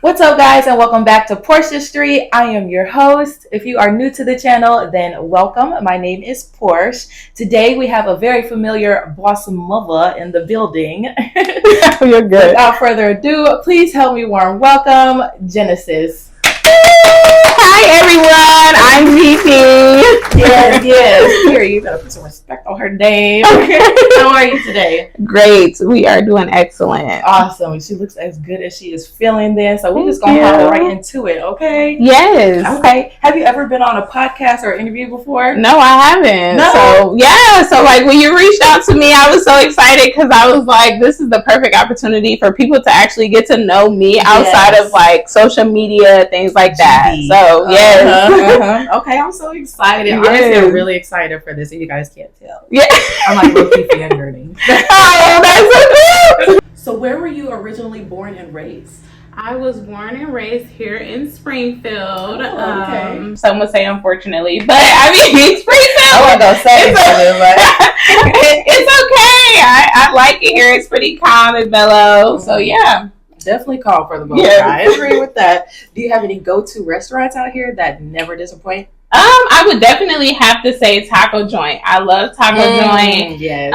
What's up, guys, and welcome back to Porshtho Street. I am your host. If you are new to the channel, then welcome. My name is Porsh. Today we have a very familiar boss mother in the building. You're good. Without further ado, please help me warm welcome Genesis. Hi everyone, I'm GeBe. Yes. Here, you gotta put some respect on her name. How are you today? Great, we are doing excellent. Awesome. She looks as good as she is feeling then, so we're just gonna hop right into it, okay? Yes. Okay. Have you ever been on a podcast or interview before? No, I haven't. No. So like when you reached out to me, I was so excited because I was like, this is the perfect opportunity for people to actually get to know me outside of like social media, things like that. GeBe. So yes. Okay, I'm so excited. Yes. Honestly, I'm really excited for this. If you guys can't tell, Yeah. I'm like low-key fangirling. Oh, that's so cool. So, where were you originally born and raised? I was born and raised here in Springfield. Oh, okay. Some would say unfortunately, but I mean Springfield. I wasn't gonna say it, but it's okay. I like it here. It's pretty calm and mellow. So yeah. Definitely call for the moment. Yeah. I agree with that. Do you have any go-to restaurants out here that never disappoint? I would definitely have to say taco joint. I love taco joint. Yes.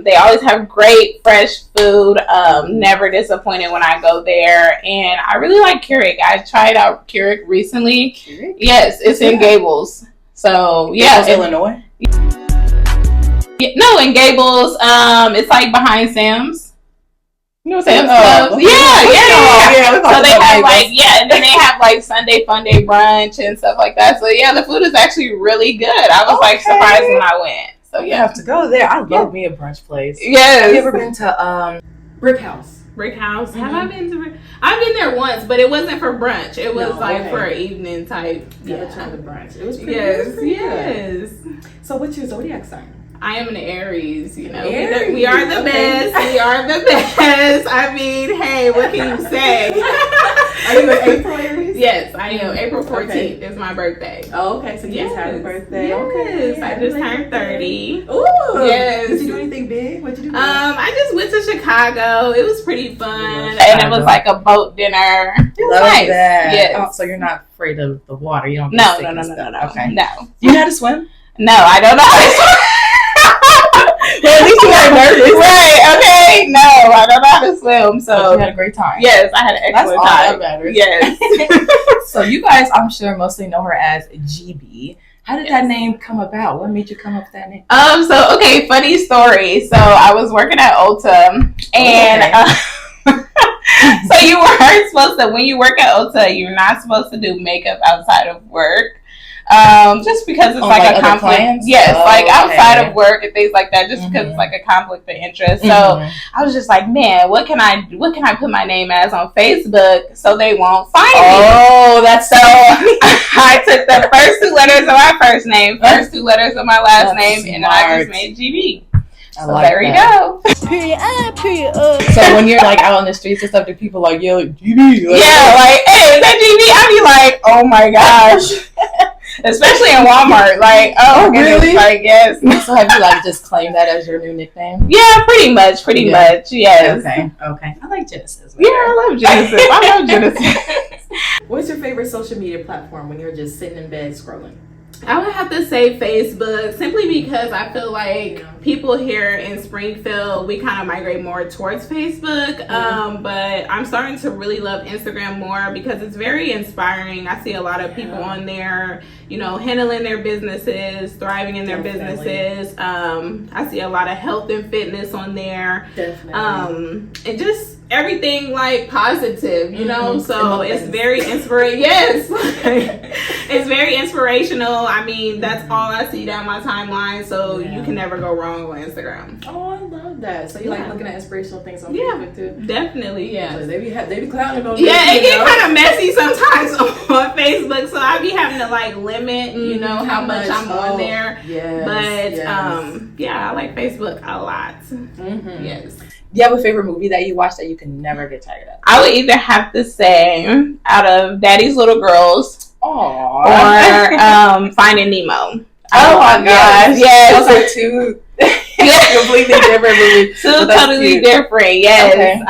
They always have great fresh food. Never disappointed when I go there. And I really like Keurig. I tried out Keurig recently. Keurig? Yes, it's in Gables. So yeah, Illinois. No, in Gables. It's like behind Sam's. You know what Sam's Club? Yeah. So they have and then they have like Sunday Fun Day brunch and stuff like that. So yeah, the food is actually really good. I was like surprised when I went. So You have to go there. I love me a brunch place. Yes. Have you ever been to Brick House? Brick House? Have I been to? I've been there once, but it wasn't for brunch. It was for an evening type. Never tried the brunch. It was pretty. Yes. Good. So what's your zodiac sign? I am an Aries, you know. Aries. We are the best. We are the best. I mean, hey, what can you say? Are you an April Aries? Yes, I am. April 14th is my birthday. Oh, okay. So you just had a birthday. Yes, Okay. I just turned 30. Ooh. Yes. Did you do anything big? What'd you do? I just went to Chicago. It was pretty fun. Yeah, And it was like a boat dinner. It was Love nice. that. Yes. Oh, so you're not afraid of the water? You don't get No. sick and stuff. Okay. No. You know how to swim? No, I don't know how to swim. Well, at least you weren't nervous. Right, okay. No, I don't know how to swim. But So you had a great time. yes, I had an excellent That's all time. that matters. Yes. So you guys, I'm sure, mostly know her as GeBe. How did that name come about? What made you come up with that name? So okay, funny story. So I was working at Ulta and so you weren't supposed to, when you work at Ulta, you're not supposed to do makeup outside of work. Just because it's like a conflict. Clients? Yes, like outside Okay. of work and things like that, just because it's like a conflict of interest. So I was just like, man, what can I put my name as on Facebook so they won't find me? Oh, that's So I took the first two letters of my first name, first two letters of my last name, and then I just made GeBe. I So like there you that. go. Period. So when you're like out on the streets and stuff, do people like yell GeBe? Yeah, like, hey, is that GeBe? I'd be like, oh my gosh. Especially in Walmart. Like, oh, really? Like, yes. So have you like just claimed that as your new nickname? Yeah, pretty much, yes. Okay. I like Genesis. Yeah, I love Genesis. I love Genesis. What's your favorite social media platform when you're just sitting in bed scrolling? I would have to say Facebook, simply because I feel like people here in Springfield, we kind of migrate more towards Facebook. But I'm starting to really love Instagram more because it's very inspiring. I see a lot of people on there, you know, handling their businesses, thriving in their businesses. I see a lot of health and fitness on there. Definitely. And just everything like positive, you know. So it's very inspirational. Yes. It's very inspirational. I mean, that's all I see down my timeline, so you can never go wrong on Instagram. Oh, I love that. So you like looking at inspirational things on Facebook too? Definitely, yeah. So they be clowning on yeah, it get kind of messy sometimes on Facebook, so I be having to like limit, you know, how much I'm on there. Yes, but yeah, I like Facebook a lot. Yes. Do you have a favorite movie that you watch that you can never get tired of? I would either have to say out of Daddy's Little Girls or Finding Nemo. Oh my gosh. Yes. Those are two. Completely different movie. Two totally different, yes. Okay.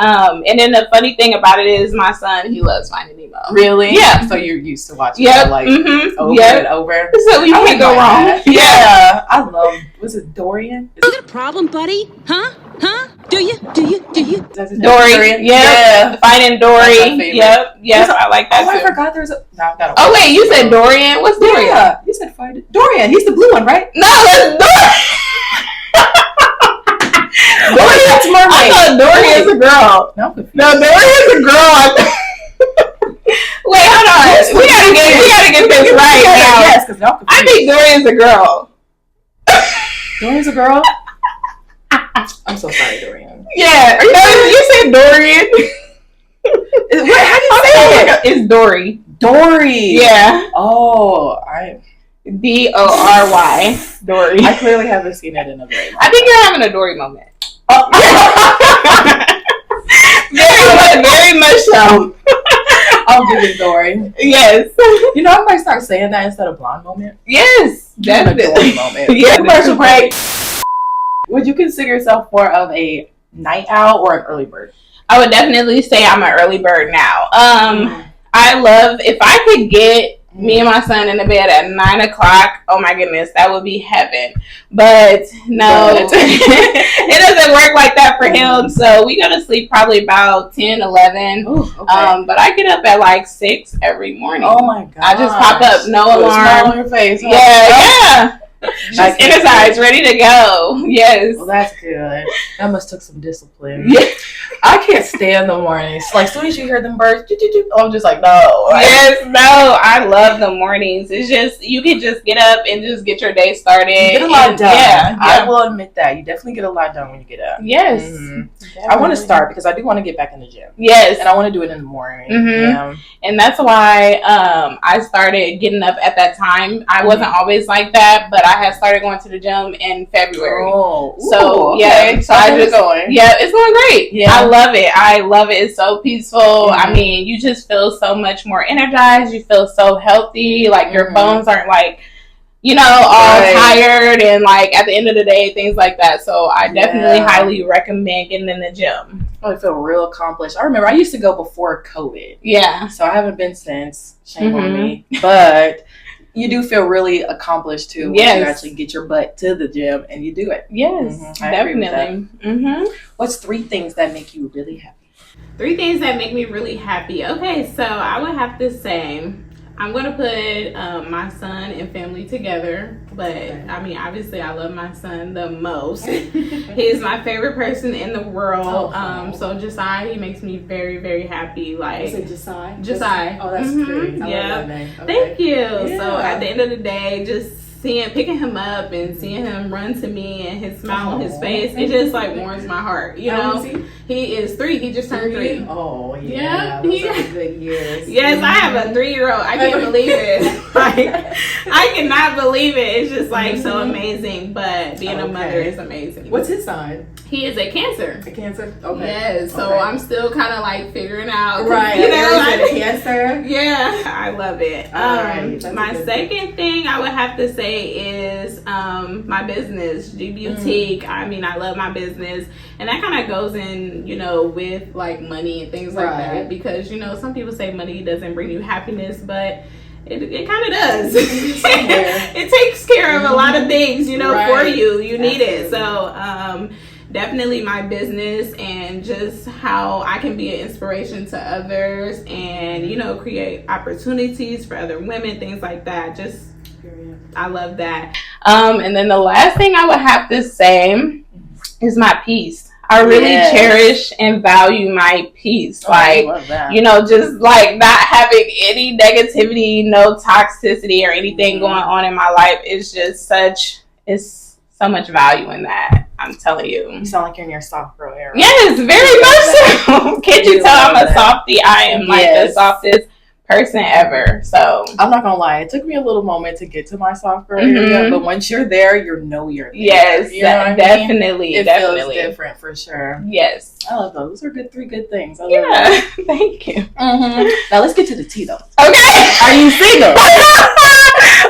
And then the funny thing about it is my son, he loves Finding Nemo. Really? Yeah. So you're used to watching it like over and over. So you can't go wrong. Yeah. I love, was it Dorian? You got a problem, buddy? Huh? Do you? Dory. Yeah. Finding Dory. Yep. I like that too. I forgot there's a... No, I've got oh, wait, you said Dorian? What's Dorian? Yeah, you said Finding... Dorian, he's the blue one, right? No, that's Dorian. Dorian's mermaid. I thought Dorian's a girl. No, Dorian's a girl. Wait, hold on. We gotta get this right now. Yes, because y'all confused. I think Dorian's a girl. Dorian's a girl? I'm so sorry, Dorian. Yeah. You said Dorian. Wait, how do you say it? It's Dory. Dory. Yeah. Oh, Dory. Dory. I clearly haven't seen it in a very long time. I think you're having a Dory moment. Very much so. I'll give it Dory. Yes. You know, I might start saying that instead of blonde moment. Yes. Definitely. Dory moment. Yeah. Commercial break. Would you consider yourself more of a night owl or an early bird? I would definitely say I'm an early bird now. I love, if I could get me and my son in the bed at 9 o'clock, oh my goodness, that would be heaven. But no, it doesn't work like that for him. So we go to sleep probably about 10, 11. Ooh, okay. But I get up at like 6 every morning. Oh my god! I just pop up, no alarm. Smile on your face. Huh? Yeah. Just energized, ready to go. Yes. Well, that's good. That must took some discipline. Yeah. I can't stand the mornings. Like, as soon as you hear them birds, I'm just like, no. Yes, no. I love the mornings. It's just, you can just get up and just get your day started. You get a lot done. Yeah. I will admit that. You definitely get a lot done when you get up. Yes. Mm-hmm. I want to start because I do want to get back in the gym. Yes. And I want to do it in the morning. Mm-hmm. Yeah. And that's why I started getting up at that time. I wasn't always like that, but I had started going to the gym in February. Oh. So, okay. yeah. So I just, yeah, it's going great. Yeah. I love it. It's so peaceful. Mm-hmm. I mean, you just feel so much more energized. You feel so healthy. Like, your bones aren't like, you know, all tired and like at the end of the day, things like that. So I definitely highly recommend getting in the gym. I feel real accomplished. I remember I used to go before COVID. Yeah. So I haven't been since. Shame on me. But you do feel really accomplished too when you actually get your butt to the gym and you do it. Yes, definitely. What's 3 things that make you really happy? 3 things that make me really happy. Okay, so I would have to say I'm going to put my son and family together. But, I mean, obviously, I love my son the most. He's my favorite person in the world. So, Josiah, he makes me very, very happy. Like, is it Josiah? Josiah. Oh, that's great. I love that name. Okay. Thank you. Yeah. So, at the end of the day, just picking him up and seeing him run to me and his smile on his face, it just like warms my heart. You know, he is 3. He just turned 3. Oh yeah, those are good years. Yes, I have a 3-year-old. I can't believe it. Like, I cannot believe it. It's just like so amazing. But being a mother is amazing. What's his sign? He is a Cancer. A Cancer. Okay. Yes. So I'm still kind of like figuring out. Right. You know, like a Cancer. Yeah, I love it. My second thing I would have to say is my business, GeBeautique. I mean, I love my business, and that kind of goes in, you know, with like money and things like that, because, you know, some people say money doesn't bring you happiness, but it kind of does. It takes care of a lot of things, you know, for you. You need it. So definitely my business and just how I can be an inspiration to others and, you know, create opportunities for other women, things like that. Just I love that. And then the last thing I would have to say is my peace. I really cherish and value my peace. Like, you know, just like not having any negativity, no toxicity or anything going on in my life. It's just it's so much value in that. I'm telling you. You sound like you're in your soft girl era. Yes, very much so. Can't you tell I'm a softie? I am like the softest person ever. So I'm not gonna lie, it took me a little moment to get to my soft girl area, but once you're there, you're there. Yes, you know definitely. It feels different for sure. Yes, I love those. Those are good 3 good things. I love that. Thank you. Now let's get to the tea though. Okay, are you single?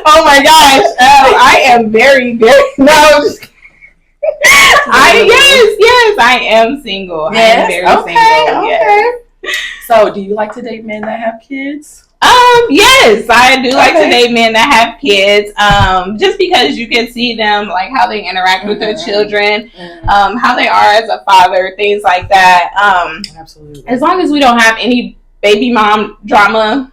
Oh my gosh, I am very good. No, I'm just Yes, I am single. Yes? I am very single. Yes. So, do you like to date men that have kids? Yes, I do like to date men that have kids. Just because you can see them, like how they interact with their children, how they are as a father, things like that. Absolutely. As long as we don't have any baby mom drama,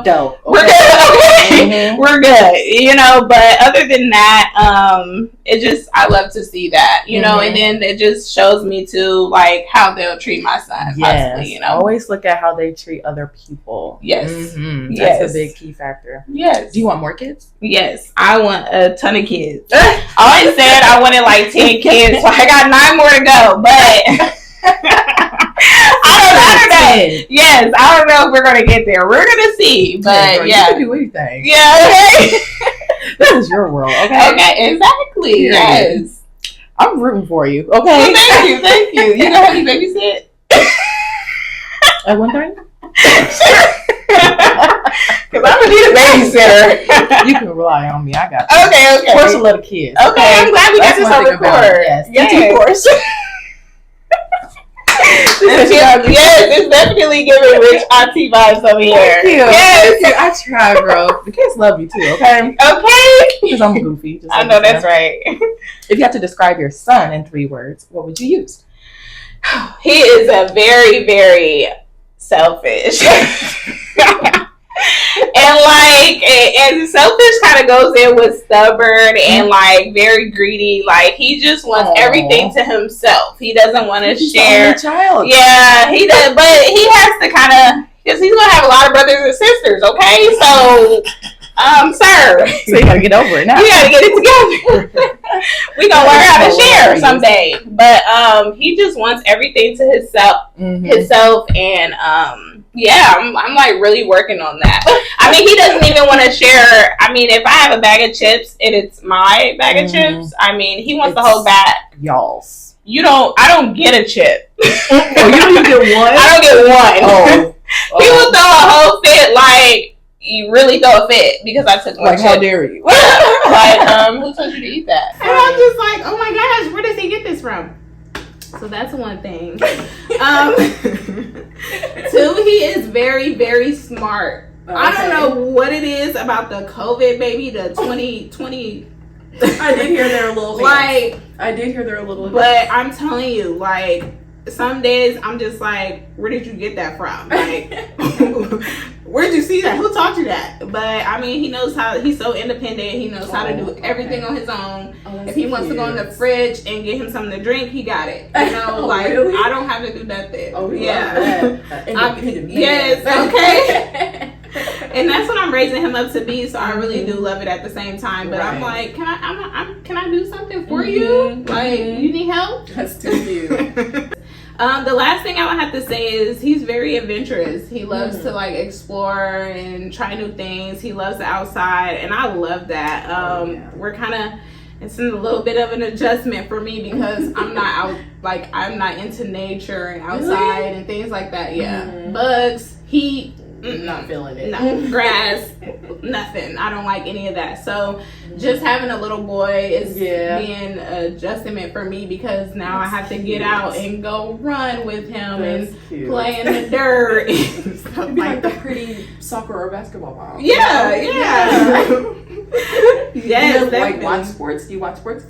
dope. We're good. We're good, but other than that, I love to see that, and then it just shows me too, like how they'll treat my son. Yes. Possibly, Always look at how they treat other people. Yes. That's a big key factor. Yes. Do you want more kids? Yes. I want a ton of kids. I always said I wanted like 10 kids, so I got 9 more to go, but I don't know. Yes, I don't know if we're gonna get there. We're gonna see, but you can do anything. Yeah, okay. This is your world, okay? Okay, exactly. Period. Yes, I'm rooting for you. Okay. Well, thank you. You know how you babysit? At one time? Because I'm gonna need a babysitter. You can rely on me. I got you. Okay. Of course, a little kids. Okay, I'm glad we got this on record. Yes. Porsh. Yes, it's definitely giving rich auntie vibes over here. Thank you. Yes. I try, bro. The kids love you too, okay? Okay. Because I'm goofy. I know that's right. If you had to describe your son in 3 words, what would you use? He is a very, very selfish. And selfish kind of goes in with stubborn and like very greedy. Like he just wants everything to himself. He doesn't want to share. Child. Yeah, he does, but he has to kind of, because he's gonna have a lot of brothers and sisters. Okay, so sir, so you gotta get over it now. You gotta get it together. We gonna learn how to share someday. But he just wants everything to himself, and I'm like really working on that. I mean, he doesn't even want to share. I mean, if I have a bag of chips and it's my bag of chips, I mean, he wants the whole bag. Y'all's. I don't get a chip. Oh, you don't even get one? I don't get one. He will throw a whole fit, like, you really throw a fit because I took one chip. How dare you? Like, who told you to eat that? And I'm just like, oh my gosh, where does he get this from? So that's one thing. 2, he is very, very smart. Okay. I don't know what it is about the COVID baby, the 2020. I did hear they're a little bit. But I'm telling you, like, some days I'm just like, where did you get that from? Like, where'd you see that? Who taught you that? But I mean, he knows how. He's so independent. He knows how to do everything on his own. If he wants to go in the fridge and get him something to drink, he got it. Really? I don't have to do nothing. Oh, yeah. Yes. Okay. And that's what I'm raising him up to be. So I really do love it at the same time. But I'm like, can I do something for you? Like, you need help? That's too cute. The last thing I would have to say is he's very adventurous. He loves to like explore and try new things. He loves the outside, and I love that. We're kind of, it's a little bit of an adjustment for me because I'm not into nature and outside and things like that. Yeah, bugs, heat. Not feeling it. No, grass, nothing. I don't like any of that. So just having a little boy is being an adjustment for me because now I have to get out and go run with him and play in the dirt. And stuff It'd be like the pretty soccer or basketball mom. Yeah. Yes. Do you like watch sports? Do you watch sports?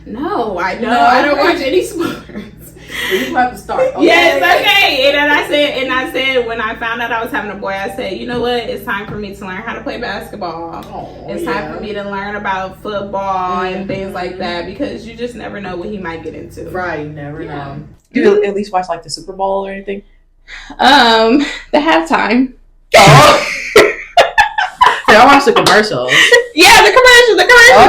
No, I don't. No, I don't watch any sports. Well, you have to start. Okay? Yes, okay. And I said when I found out I was having a boy, I said, you know what? It's time for me to learn how to play basketball. It's time for me to learn about football and things like that because you just never know what he might get into. Right, you never know. Do you at least watch like the Super Bowl or anything? The halftime. Oh. I watch the commercials. Yeah, the commercials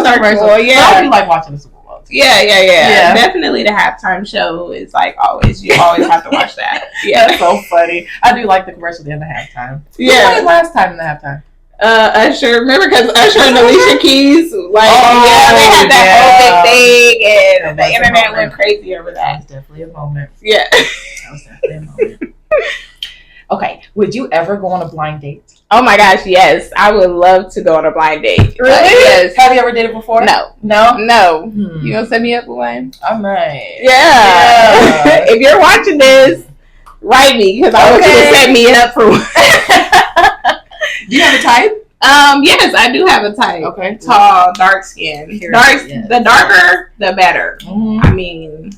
are cool. Yeah, I do like watching the Super Bowl. Yeah. Definitely the halftime show is like you always have to watch that. Yeah, that's so funny. I do like the commercials in the halftime. Yeah, when was last time in the halftime? Usher. Remember because Usher and Alicia Keys, like, they had that whole big thing, and the internet went crazy over that. That was definitely a moment. Yeah, that was definitely a moment. Okay, would you ever go on a blind date? Oh my gosh, yes. I would love to go on a blind date. Really? Yes. Have you ever dated before? No. No? You gonna set me up with one? I might. Yeah. If you're watching this, write me because I want you to set me up for one. Do you have a type? Yes, I do have a type. Okay. Tall, dark skin. The darker, the better. Mm-hmm. I mean,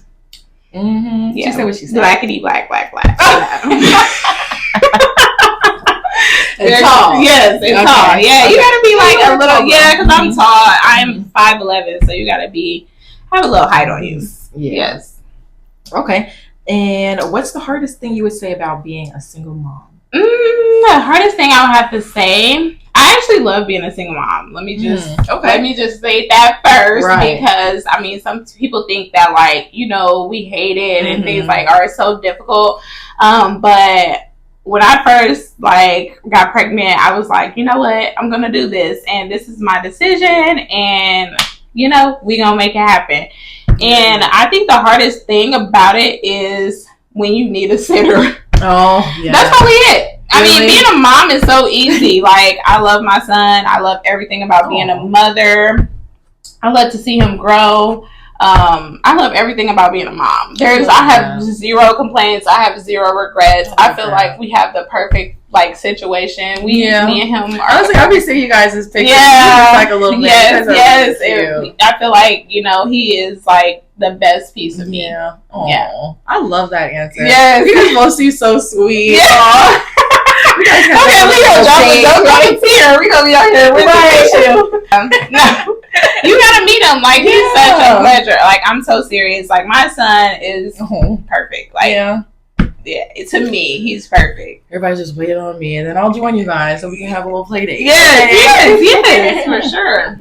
yeah. She said what she said. Blackity black. And tall. Yes, and tall. Yeah, you gotta be like a little. Yeah, because I'm tall. I'm 5'11", so you gotta have a little height on you. Yeah. Yes. Okay. And what's the hardest thing you would say about being a single mom? The hardest thing I would have to say, I actually love being a single mom. Let me just say that first, because I mean, some people think that like, we hate it and things like are so difficult. But when I first got pregnant, I was like, you know what, I'm gonna do this, and this is my decision, and we gonna make it happen. And I think the hardest thing about it is when you need a sitter. Oh, yeah. That's probably it. I mean, being a mom is so easy. Like, I love my son. I love everything about being a mother. I love to see him grow. I love everything about being a mom. I have zero complaints. I have zero regrets. I feel like we have the perfect situation. Me and him. I'll be seeing you guys' pictures. Yeah, like a little bit. Yes. I feel like he is like the best piece of me. Yeah. I love that answer. Yes, you guys both seem so sweet. Yeah. We gonna drop a joke on his here. We gonna be out here with you. No, you gotta meet him. Like, he's such a pleasure. Like, I'm so serious. Like, my son is perfect. Like, yeah, to me, he's perfect. Everybody's just waiting on me, and then I'll join you guys so we can have a little play date. Yes, for sure.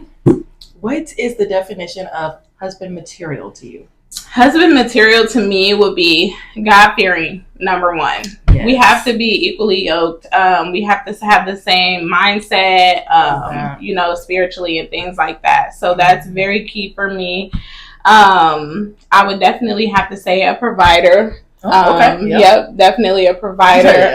What is the definition of husband material to you? Husband material to me would be God-fearing, number one. Yes. We have to be equally yoked. We have to have the same mindset, spiritually and things like that. So that's very key for me. I would definitely have to say a provider. Yep, definitely a provider.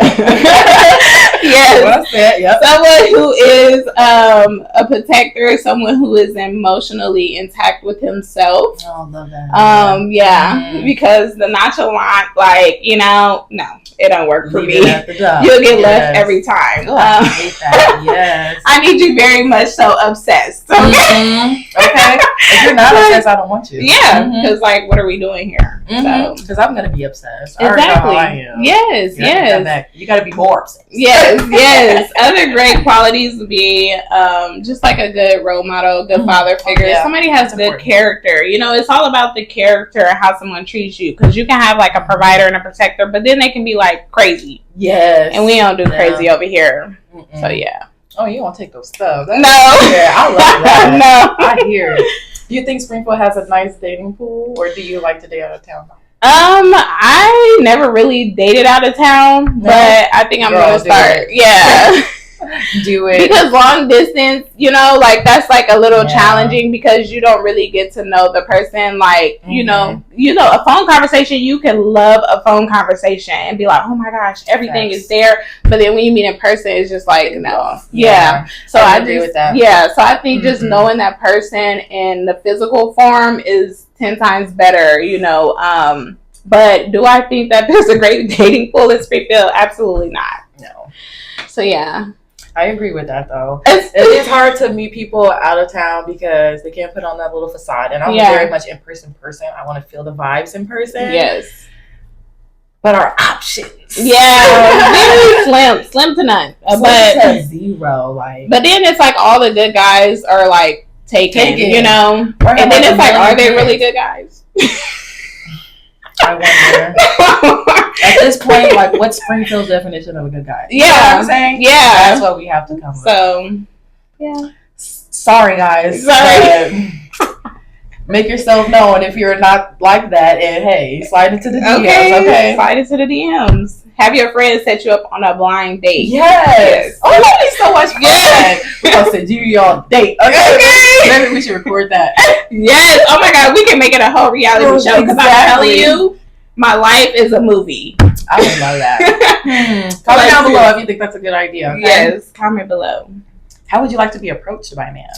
Yes. Well said, yep. Someone who is a protector, someone who is emotionally intact with himself. Oh, I love that. Because the nonchalant, no, it don't work for me. You'll get left every time. Oh, I hate that. Yes. I need you very much so obsessed. Okay. Okay. If you're not obsessed, I don't want you. Yeah. Because what are we doing here? Because I'm gonna be obsessed. Exactly. I am. Yes. You gotta be more obsessed. Yes. Other great qualities would be just like a good role model, good father figure. Somebody has good character. It's all about the character and how someone treats you. Because you can have a provider and a protector, but then they can be crazy. Yes. And we don't do crazy over here. So yeah. Oh, you won't take those stuff. No. Yeah, I love that. No. I hear it. Do you think Springfield has a nice dating pool, or do you like to date out of town? I never really dated out of town, but I think I'm gonna start. Yeah. Do it. Because long distance, that's a little challenging because you don't really get to know the person. A phone conversation, you can love a phone conversation and be like, oh my gosh, everything is there. But then when you meet in person, it's just no. Yeah. So I agree with that. Yeah. So I think just knowing that person in the physical form is 10 times better, but do I think that there's a great dating pool in Springfield? Absolutely not. No. So yeah. I agree with that, though. It's hard to meet people out of town because they can't put on that little facade. And I'm very much in-person person. I want to feel the vibes in person. Yes. But our options. Yeah. Very slim to none. Slim to zero. But then it's all the good guys are taken. And then it's are they really good guys? I wonder. At this point, what's Springfield's definition of a good guy? You know what I'm saying? Yeah. That's what we have to come with. So, yeah. Sorry, guys. Make yourself known if you're not like that. And, hey, slide into the DMs, okay? Slide into the DMs. Have your friends set you up on a blind date. Yes. Oh, that would be so much fun. Yes. We're going to send you on date. Okay. Maybe we should record that. Yes. Oh, my God. We can make it a whole reality show because I'm telling you, my life is a movie. I would love that. Comment down below if you think that's a good idea. Okay? Yes, comment below. How would you like to be approached by a man?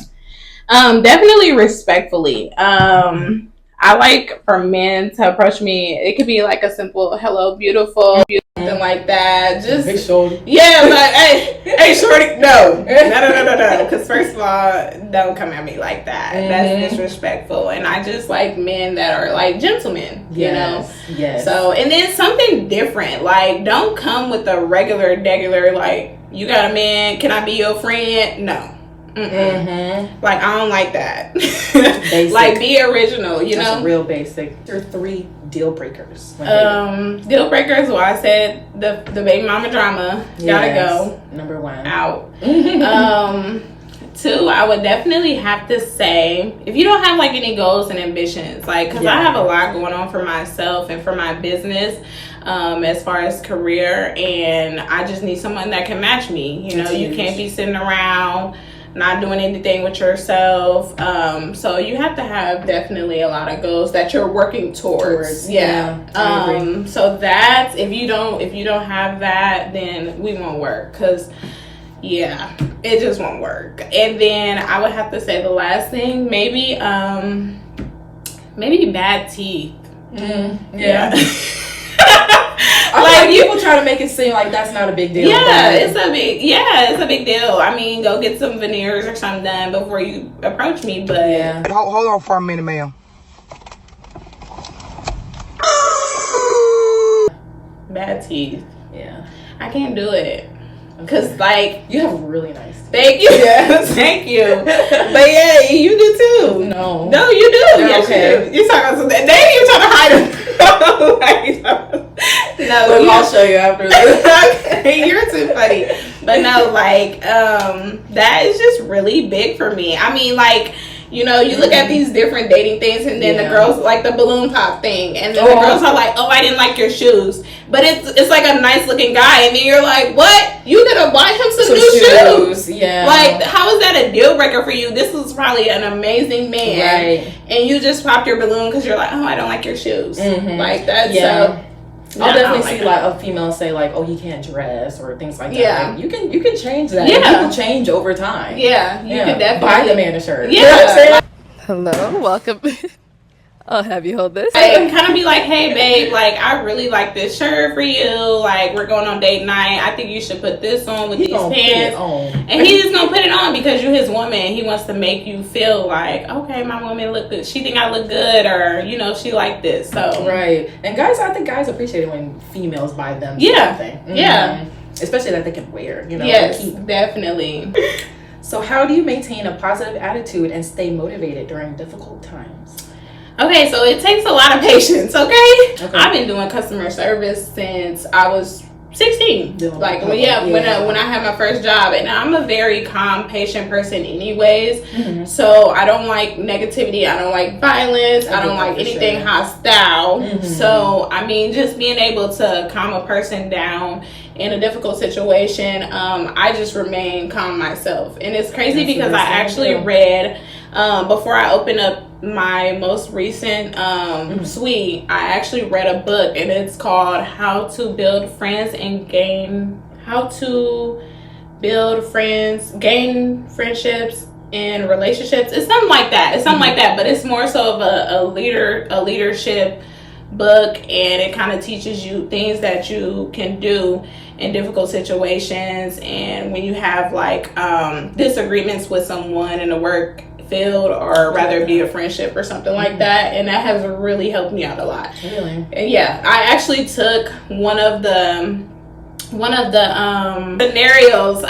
Definitely respectfully. I like for men to approach me. It could be like a simple "hello, beautiful," something like that. Just big shoulder. Yeah, like hey, shorty. No. Because first of all, don't come at me like that. That's disrespectful. And I just like men that are like gentlemen. You know. Yes. So and then something different. Like don't come with a regular like you got a man. Can I be your friend? No. Like I don't like that. Like be original, you know. Real basic. Your 3 deal breakers. Deal breakers. Well, I said the baby mama drama gotta go. Number 1 out. 2, I would definitely have to say if you don't have like any goals and ambitions, like because I have a lot going on for myself and for my business. As far as career, and I just need someone that can match me. You know, you can't be sitting around not doing anything with yourself. So you have to have definitely a lot of goals that you're working towards. So that's if you don't have that, then we won't work because it just won't work. And then I would have to say the last thing, maybe bad teeth. Like people try to make it seem like that's not a big deal. It's a big deal. I mean, go get some veneers or something done before you approach me. But hold on for a minute, ma'am. Bad teeth. Yeah, I can't do it. Cause like you have really nice teeth. Thank you. Thank you. But yeah, you do too. No, you do. Yes, okay. you do. You're talking about something. Maybe you're trying to hide them. No, I'll show you after this. Okay, you're too funny. But no, like that is just really big for me. I mean, like. You know, you look at these different dating things, and then the girls like the balloon pop thing, and then the girls are like, "Oh, I didn't like your shoes," but it's like a nice looking guy, and then you're like, "What? You gonna buy him some new shoes?" Yeah. Like, how is that a deal breaker for you? This was probably an amazing man, right? And you just popped your balloon because you're like, "Oh, I don't like your shoes." Like that. Yeah. So. I'll definitely see like a female say like, "Oh, he can't dress" or things like that. Yeah, like, you can change that. Yeah, people change over time. Yeah, you can definitely buy the man a shirt. Yeah, you know what I'm saying? Hello, welcome. I'll have you hold this. I can kind of be like, "Hey, babe, like I really like this shirt for you. Like we're going on date night. I think you should put this on with these pants." And he's just gonna put it on because you're his woman. He wants to make you feel like, okay, my woman look good. She think I look good, or you know, she like this. So right. And guys, I think guys appreciate it when females buy them something. Especially that they can wear. You know. Yes, definitely. So how do you maintain a positive attitude and stay motivated during difficult times? Okay, so it takes a lot of patience, okay? I've been doing customer service since I was 16. Like, when I had my first job. And I'm a very calm, patient person anyways. So I don't like negativity. I don't like violence. I don't like anything hostile. So, I mean, just being able to calm a person down in a difficult situation, I just remain calm myself. And it's crazy because I actually read, before I opened up my most recent suite, I actually read a book, and it's called How to Build Friends and Gain Friendships and Relationships. It's something like that. But it's more so of a leadership book, and it kind of teaches you things that you can do in difficult situations, and when you have like disagreements with someone in the work field, or rather it be a friendship or something like that. And that has really helped me out a lot. Really? And yeah, I actually took one of the scenarios.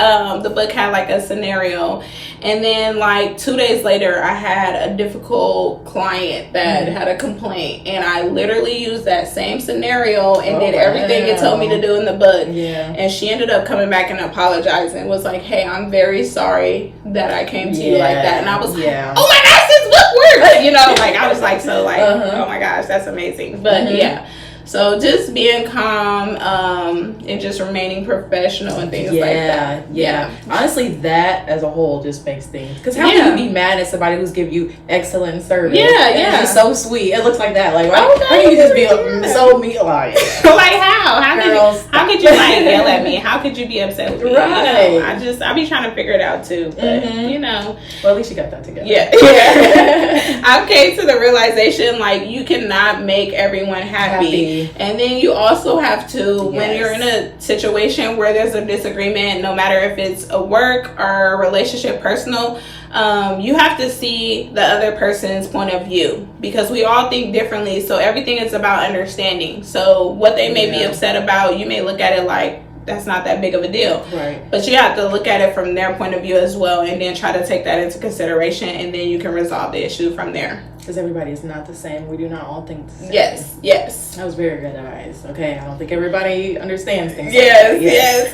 The book had like a scenario, and then like 2 days later I had a difficult client that had a complaint, and I literally used that same scenario and did everything it told me to do in the book. And she ended up coming back and apologizing, was like, "Hey, I'm very sorry that I came to you like that." And I was like, "Oh my gosh, this book worked!" You know, like I was like, oh my gosh, that's amazing. But yeah, So just being calm, and just remaining professional and things like that. Yeah. Honestly, that as a whole just makes things. Because how can you be mad at somebody who's giving you excellent service? Yeah. It's so sweet. It looks like that. Like, how can you just be so mean? Like How could you like yell at me? How could you be upset with me? Right. You know, I be trying to figure it out too. But you know. Well, at least you got that together. Yeah. I came to the realization like you cannot make everyone happy. And then you also have to, when you're in a situation where there's a disagreement, no matter if it's a work or a relationship, personal, you have to see the other person's point of view, because we all think differently. So everything is about understanding. So what they may be upset about, you may look at it like that's not that big of a deal. Right. But you have to look at it from their point of view as well, and then try to take that into consideration, and then you can resolve the issue from there. Because everybody is not the same. We do not all think the same. Yes. That was very good advice. Okay, I don't think everybody understands things. Yes.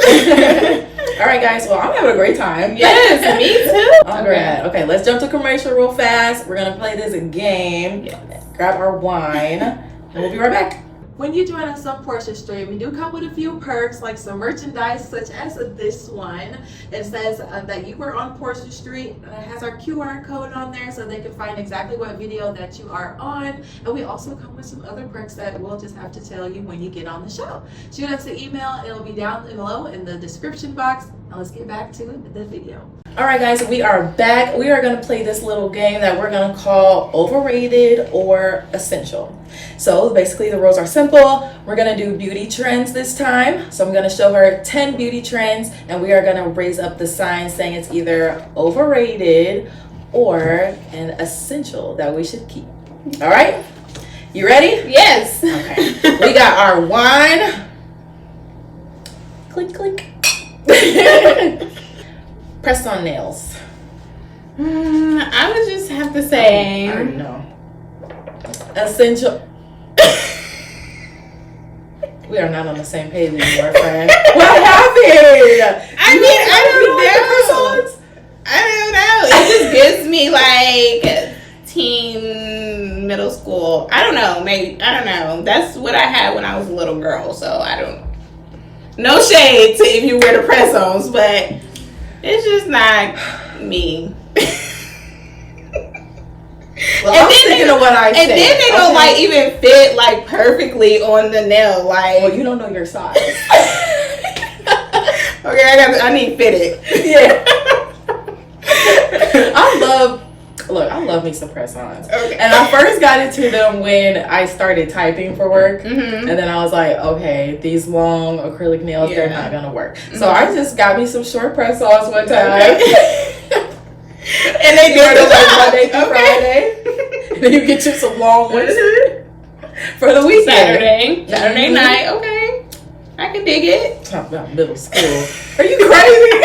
All right, guys. Well, I'm having a great time. Yes, me too. I'm great. Okay, let's jump to commercial real fast. We're going to play this game. Grab our wine, and we'll be right back. When you join us on Portia Street, we do come with a few perks, like some merchandise such as this one. It says that you were on Portia Street, and it has our QR code on there so they can find exactly what video that you are on. And we also come with some other perks that we'll just have to tell you when you get on the show. Shoot us an email. It'll be down below in the description box. Now let's get back to the video. All right, guys, we are back. We are going to play this little game that we're going to call Overrated or Essential. So basically the rules are simple. We're going to do beauty trends this time. So I'm going to show her 10 beauty trends, and we are going to raise up the sign saying it's either overrated or an essential that we should keep. All right? You ready? Yes. Okay. We got our wine. Click, click. Press on nails. I would just have to say, I already know. Essential. We are not on the same page anymore, friend. What happened? I don't know. It just gives me like teen, middle school. I don't know. Maybe, I don't know. That's what I had when I was a little girl. So I don't. No shade to if you wear the press-ons, but it's just not me. Well, I'm thinking of what I said. And then they don't like even fit like perfectly on the nail. Like, well, you don't know your size. Okay, I need fitted. Yeah. I love me some press-ons. Okay. And I first got into them when I started typing for work. And then I was like, okay, these long acrylic nails, they're not going to work. So I just got me some short press-ons one time. And they did like Monday through Friday. And then you get you some long ones for the weekend. Saturday night. Okay. I can dig it. Talk about middle school. Are you crazy?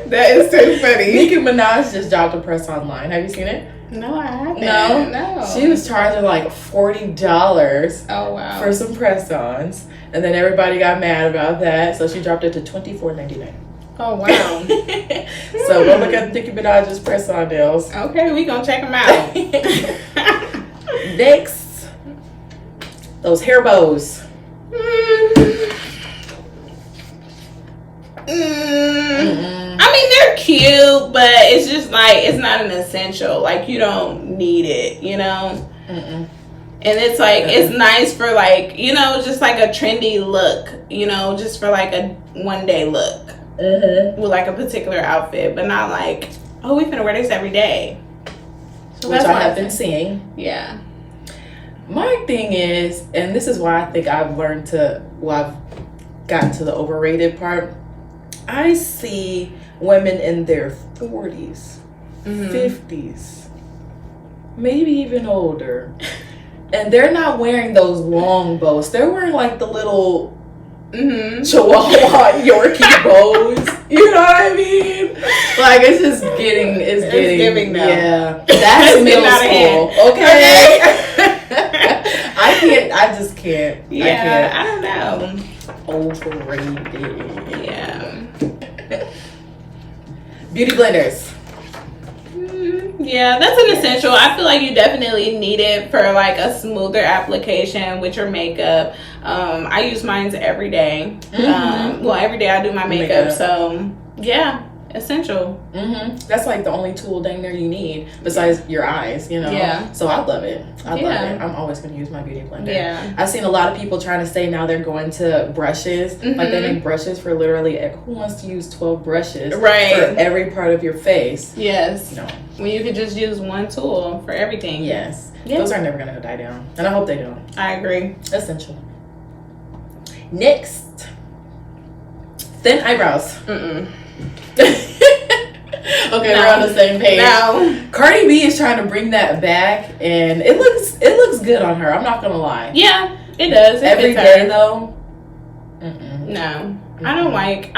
That is too funny. Nicki Minaj just dropped a press online. Have you seen it? No, I haven't. No. She was charging like $40. Oh wow. For some press-ons, and then everybody got mad about that, so she dropped it to $24.99. Oh wow. So go look at Nicki Minaj's press-on nails. Okay, we gonna check them out. Next, those hair bows. I mean, they're cute, but it's just like, it's not an essential. Like, you don't need it, you know? And it's like, it's nice for like, you know, just like a trendy look, you know, just for like a one-day look with like a particular outfit, but not like, oh, we finna wear this every day. So which I have been seeing. Yeah. My thing is, and this is why I think I've learned to, well, I've gotten to the overrated part. I see women in their 40s, 50s, maybe even older, and they're not wearing those long bows. They're wearing like the little Chihuahua Yorkie bows. You know what I mean? Like, it's just getting, it's giving now. Yeah, that's middle school. Okay. I just can't. Yeah, I don't know. Overrated. Yeah. Beauty blenders. Yeah, that's an essential. I feel like you definitely need it for like a smoother application with your makeup. I use mine every day. Well, every day I do my makeup. So yeah, essential. That's like the only tool dang near you need besides your eyes, you know. Yeah. So I love it. I love it. I'm always going to use my beauty blender. Yeah. I've seen a lot of people trying to say now they're going to brushes. Like they make brushes for literally who wants to use 12 brushes for every part of your face? Yes. No. When you could just use one tool for everything. Yes. Those are never going to die down, and I hope they don't. I agree. Essential. Next, thin eyebrows. Okay, we're on the same page. No. Cardi B is trying to bring that back, and it looks good on her. I'm not gonna lie. Yeah, it does. Every day though. No, I don't like.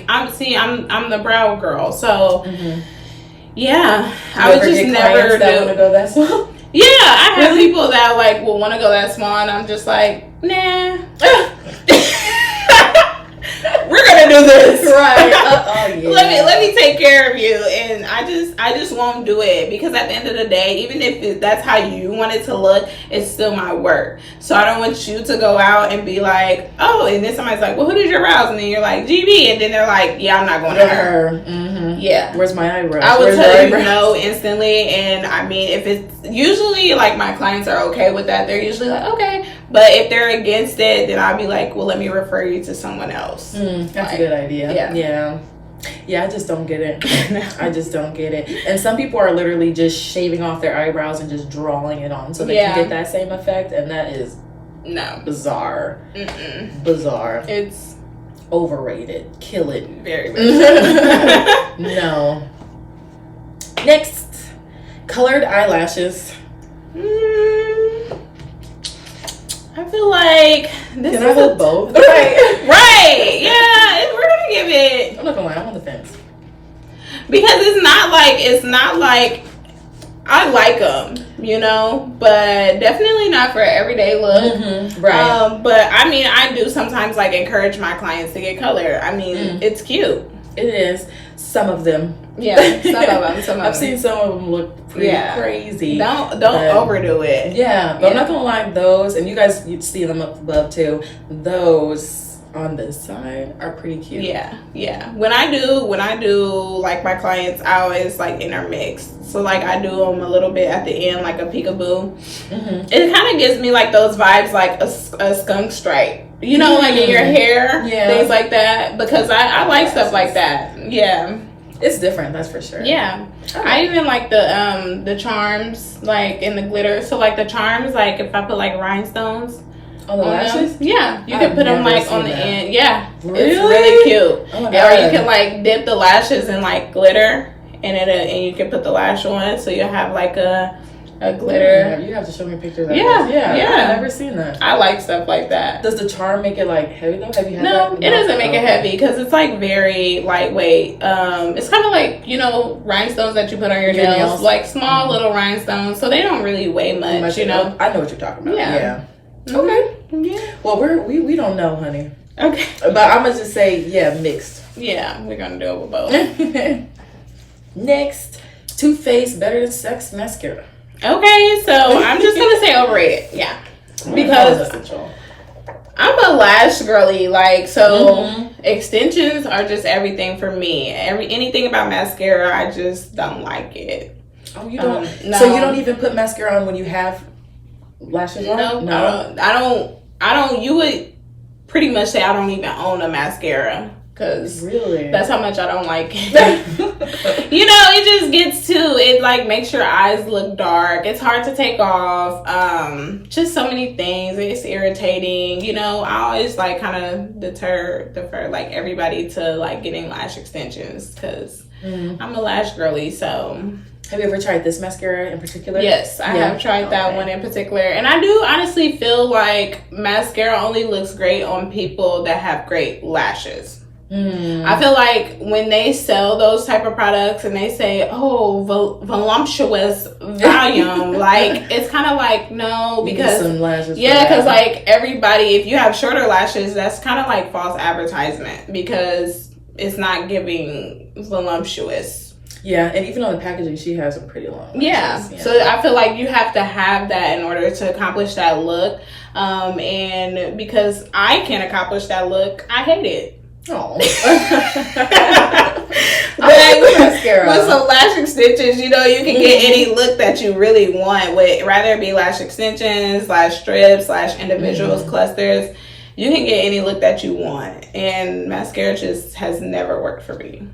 I'm the brow girl, so yeah, I would just never want to go that small. Yeah, I have people that like will want to go that small, and I'm just like, nah. We're gonna do this, right? Yeah. Let me take care of you, and I just won't do it because at the end of the day, even if that's how you want it to look, it's still my work. So I don't want you to go out and be like, oh, and then somebody's like, well, who did your brows? And then you're like, GeBe, and then they're like, yeah, I'm not going to her. Yeah, where's my eyebrows? I would tell you no instantly, and I mean, if it's usually like my clients are okay with that, they're usually like, okay. But if they're against it, then I'll be like, well, let me refer you to someone else. That's a good idea. Yeah, I just don't get it. I just don't get it. And some people are literally just shaving off their eyebrows and just drawing it on so they can get that same effect, and that is bizarre. Bizarre. It's overrated. Kill it. Very much. No. Next, colored eyelashes. I feel like this Can I hold both? Right. Yeah, we're gonna give it. I'm not gonna lie, I'm on the fence. Because it's not like I like them, you know, but definitely not for everyday look. Right. But I mean, I do sometimes like encourage my clients to get color. I mean, it's cute. It is. Some of them. Yeah, some of them. I've seen some of them look pretty crazy. Don't overdo it. Yeah, but I'm not gonna lie, those, and you guys see them up above too, those on this side are pretty cute. Yeah. When I do like my clients, I always like intermix. So like I do them a little bit at the end, like a peekaboo. It kind of gives me like those vibes, like a skunk stripe. You know, like in your hair, things like that. Because I like stuff like that. Yeah. It's different, that's for sure. Yeah. I even like the charms, like in the glitter. So like the charms, like if I put like rhinestones on the lashes? Yeah. You can put them like on the end. Yeah. Really? It's really cute. Oh my God. Or you can like dip the lashes in like glitter and you can put the lash on, so you'll have like a glitter. You have to show me pictures of yeah. I've never seen that. I like stuff like that. Does the charm make it like heavy though? Have you had that? No, it doesn't make it heavy because it's like very lightweight. It's kind of like, you know, rhinestones that you put on your nails, like small little rhinestones, so they don't really weigh much. You know, I know what you're talking about. Yeah. Okay. Yeah. Well, we don't know, honey. Okay. But I'm gonna just say mixed. Yeah, we're gonna do it with both. Next, Too Faced Better Than Sex mascara. Okay, so I'm just gonna say overrated. Yeah, because I'm a lash girly. Like, so extensions are just everything for me. Anything about mascara, I just don't like it. Oh, you don't? No. So you don't even put mascara on when you have lashes on? No, I don't. You would pretty much say I don't even own a mascara. Cause really, that's how much I don't like it. You know, it just gets it like makes your eyes look dark. It's hard to take off. Just so many things. It's irritating. You know, I always like kind of defer like everybody to like getting lash extensions because I'm a lash girly. So have you ever tried this mascara in particular? Yes, I have tried that one in particular. And I do honestly feel like mascara only looks great on people that have great lashes. I feel like when they sell those type of products and they say, oh, voluptuous volume, like it's kind of like, no, because some lashes because like everybody, if you have shorter lashes, that's kind of like false advertisement because it's not giving voluptuous. Yeah, and even on the packaging, she has some pretty long lashes. Yeah. So I feel like you have to have that in order to accomplish that look. And because I can't accomplish that look, I hate it. Oh. With some lash extensions, you can get any look that you really want. Rather it be lash extensions, lash strips, lash individuals, clusters. You can get any look that you want. And mascara just has never worked for me.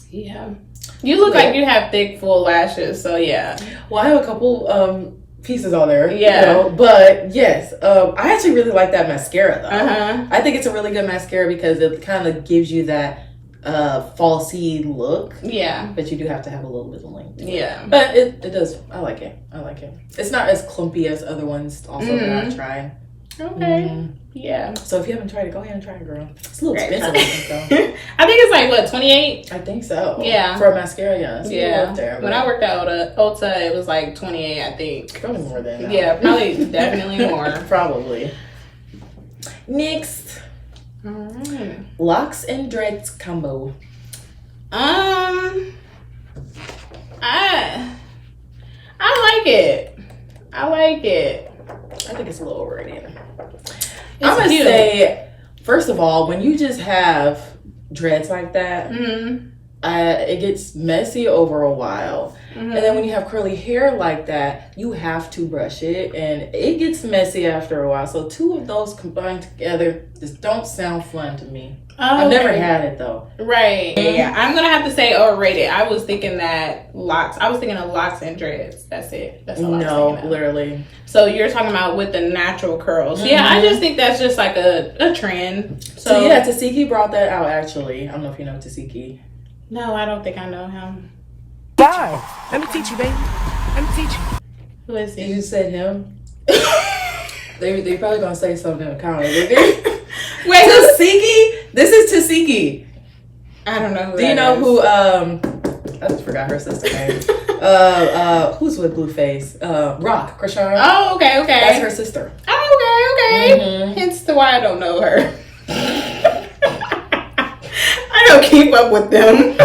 Yeah. You look like you have thick, full lashes, so yeah. Well, I have a couple pieces on there. Yeah. But yes, I actually really like that mascara though. Uh-huh. I think it's a really good mascara because it kind of gives you that falsy look. Yeah. But you do have to have a little bit of length. Yeah. But it does. I like it. It's not as clumpy as other ones also that I've tried. Okay. Yeah. So if you haven't tried it, go ahead and try it, girl. It's a little expensive, I think, though. I think it's like, what, 28? I think so. Yeah. For a mascara, yeah. It's yeah. up there, when I worked at Ulta, it was like 28, I think. Probably more than that. Yeah, probably definitely more. Probably. Next. All right. Locks and dreads combo. I like it. I think it's a little overrated. I'm gonna say, first of all, when you just have dreads like that, it gets messy over a while. And then when you have curly hair like that, you have to brush it, and it gets messy after a while. So two of those combined together just don't sound fun to me. I've never had it though. Right. Yeah. I'm gonna have to say overrated. I was thinking that locks. I was thinking of locks and dreads. That's it. That's all I was thinking of. Literally. So you're talking about with the natural curls. Yeah, I just think that's just like a trend. So yeah, Tasiki brought that out actually. I don't know if you know Tasiki. No, I don't think I know him. Bye. Let me teach you, baby. Let me teach you. Who is he? You said him? they probably gonna say something in the comments. Wait, Tasiki? This is Tasiki. I don't know who Do you know is. who I just forgot her sister name. Who's with Blueface? Rock, Krishan. Oh, okay. That's her sister. Oh, okay. Hence to why I don't know her. I don't keep up with them.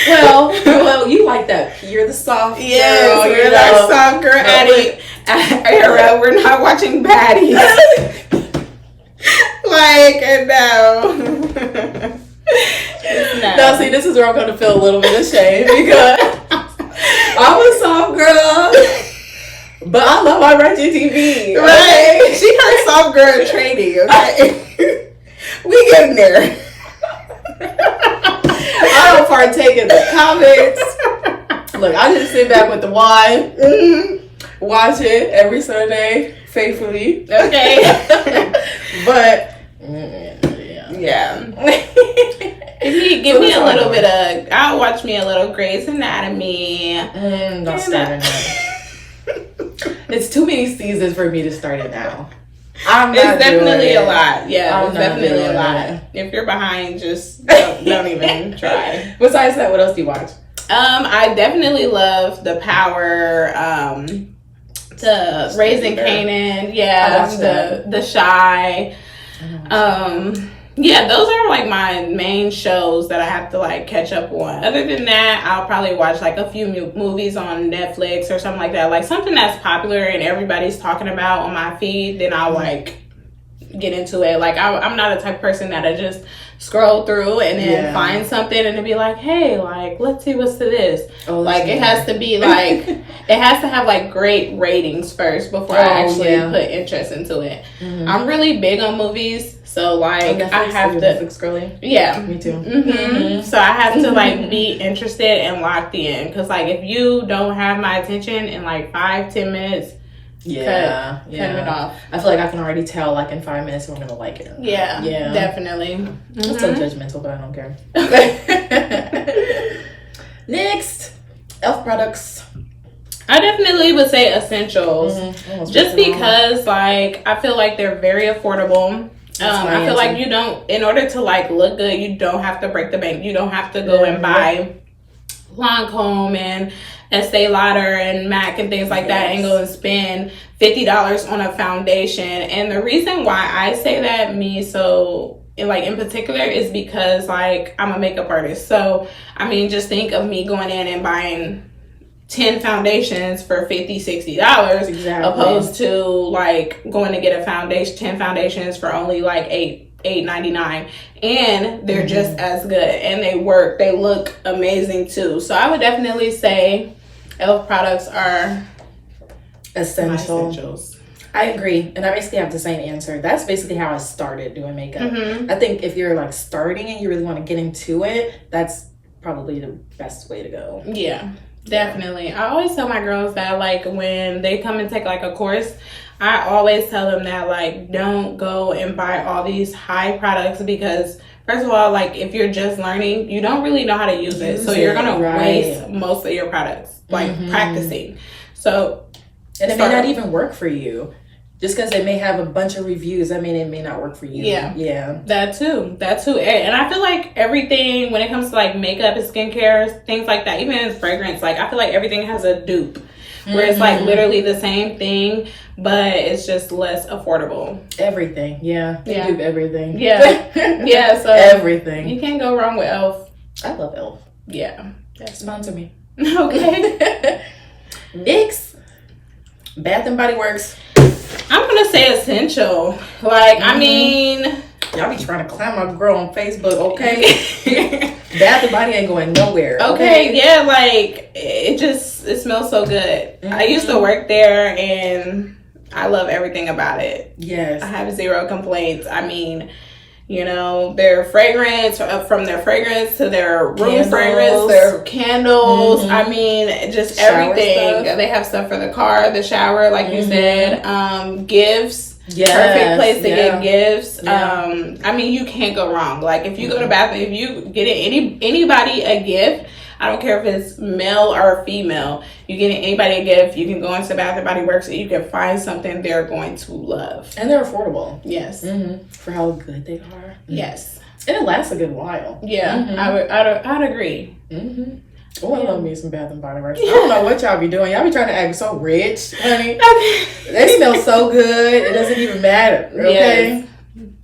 well, you like that. You're the soft girl. Yes, we're that soft girl era. We're not watching baddies. No. No, see, this is where I'm going to feel a little bit of shame because I'm a soft girl, but I love my Ratchet TV. Right? Okay? She her soft girl training, okay? We getting there. I don't partake in the comments. Look, I just sit back with the wine, watch it every Sunday faithfully. Okay. But yeah. Give me a little bit of. I'll watch me a little Grey's Anatomy. Don't start it now. It's too many seasons for me to start it now. It's definitely a lot. Yeah, I'm it's definitely a lot. If you're behind, just don't even try. Besides that, what else do you watch? I definitely love The Power. The Raising Kanan. Yeah, the Shy. Yeah, those are like my main shows that I have to like catch up on. Other than that, I'll probably watch like a few movies on Netflix or something like that. Like something that's popular and everybody's talking about on my feed, then I'll like get into it. Like I'm not a type of person that I just scroll through and then find something and then be like, hey, like let's see what's to this. Like it has to be like it has to have like great ratings first before I actually put interest into it. I'm really big on movies. So like I have to Netflix girly. Yeah, me too. So I have to like be interested and locked in because like if you don't have my attention in like 5-10 minutes, cut it off. I feel like I can already tell like in 5 minutes if I'm gonna like it. Yeah, definitely. I'm so judgmental, but I don't care. Next, e.l.f. products. I definitely would say essentials, just because like I feel like they're very affordable. I feel like you don't, in order to like look good, you don't have to break the bank. You don't have to go and buy Lancome and Estee Lauder and MAC and things like that and go and spend $50 on a foundation. And the reason why I say that, in particular is because like I'm a makeup artist. So I mean, just think of me going in and buying 10 foundations for $50-$60 opposed to like going to get 10 foundations for only like $8.99, and they're just as good and they look amazing too. So I would definitely say e.l.f. products are essentials. I agree, and I basically have the same answer. That's basically how I started doing makeup. I think if you're like starting and you really want to get into it, that's probably the best way to go. Yeah, definitely. I always tell my girls that like when they come and take like a course, I always tell them that like don't go and buy all these high products, because first of all, like if you're just learning, you don't really know how to use it, so you're gonna waste most of your products like practicing. So and it may not even work for you. Just because it may have a bunch of reviews, I mean, it may not work for you. Yeah. That too. And I feel like everything, when it comes to like makeup and skincare, things like that, even in fragrance, like I feel like everything has a dupe. Where it's like literally the same thing, but it's just less affordable. Everything. Yeah. They dupe everything. Yeah. Yeah. So everything. You can't go wrong with e.l.f. I love e.l.f. Yeah. Sponsor me. Okay. Next. Bath and Body Works. I'm gonna say essential. Like, I mean, y'all be trying to clown my girl on Facebook, okay? Bath and Body ain't going nowhere. Okay, yeah, like it smells so good. I used to work there and I love everything about it. Yes. I have zero complaints. I mean, you know, their fragrance, from their fragrance to their room fragrance, their candles. I mean, just shower everything. stuff. They have stuff for the car, the shower, like you said. Gifts. Yes. Perfect place to get gifts. Yeah. I mean, you can't go wrong. Like if you go to bathroom, if you get anybody a gift, I don't care if it's male or female, you get anybody a gift, you can go into Bath and Body Works and you can find something they're going to love. And they're affordable. Yes. For how good they are. Yes. And it lasts a good while. Yeah. I'd agree. Oh, I love me some Bath and Body Works. I don't know what y'all be doing. Y'all be trying to act so rich, honey. They smell so good. It doesn't even matter. Okay. Yes.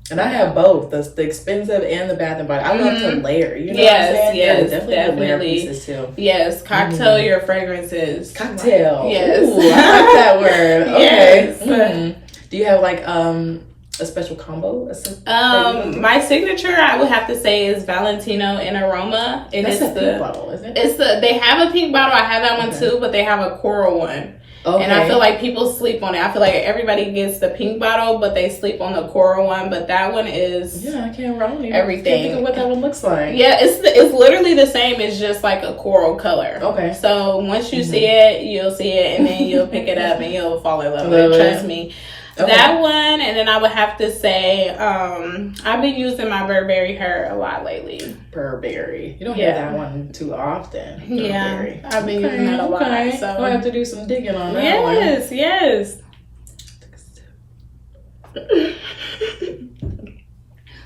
And I have both, the expensive and the Bath and Body. I love to layer. You know what I'm saying? Yes, definitely. Layer pieces too. Yes, cocktail your fragrances. Cocktail. Yes. Ooh, I like that word. Okay. Yes. Do you have like a special combo? My signature, I would have to say, is Valentino in Aroma. And that's a pink bottle, isn't it? They have a pink bottle. I have that one too, but they have a coral one. Okay. And I feel like people sleep on it. I feel like everybody gets the pink bottle, but they sleep on the coral one. But that one is I can't wrong everything. Can't think of what that one looks like. Yeah, it's literally the same. It's just like a coral color. Okay. So once you see it, you'll see it, and then you'll pick it up, and you'll fall in love with it. Trust me. Okay. That one, and then I would have to say, I've been using my Burberry hair a lot lately. Burberry. You don't hear that one too often. Burberry. I've been using that a lot. So I'll have to do some digging on that one. Yes.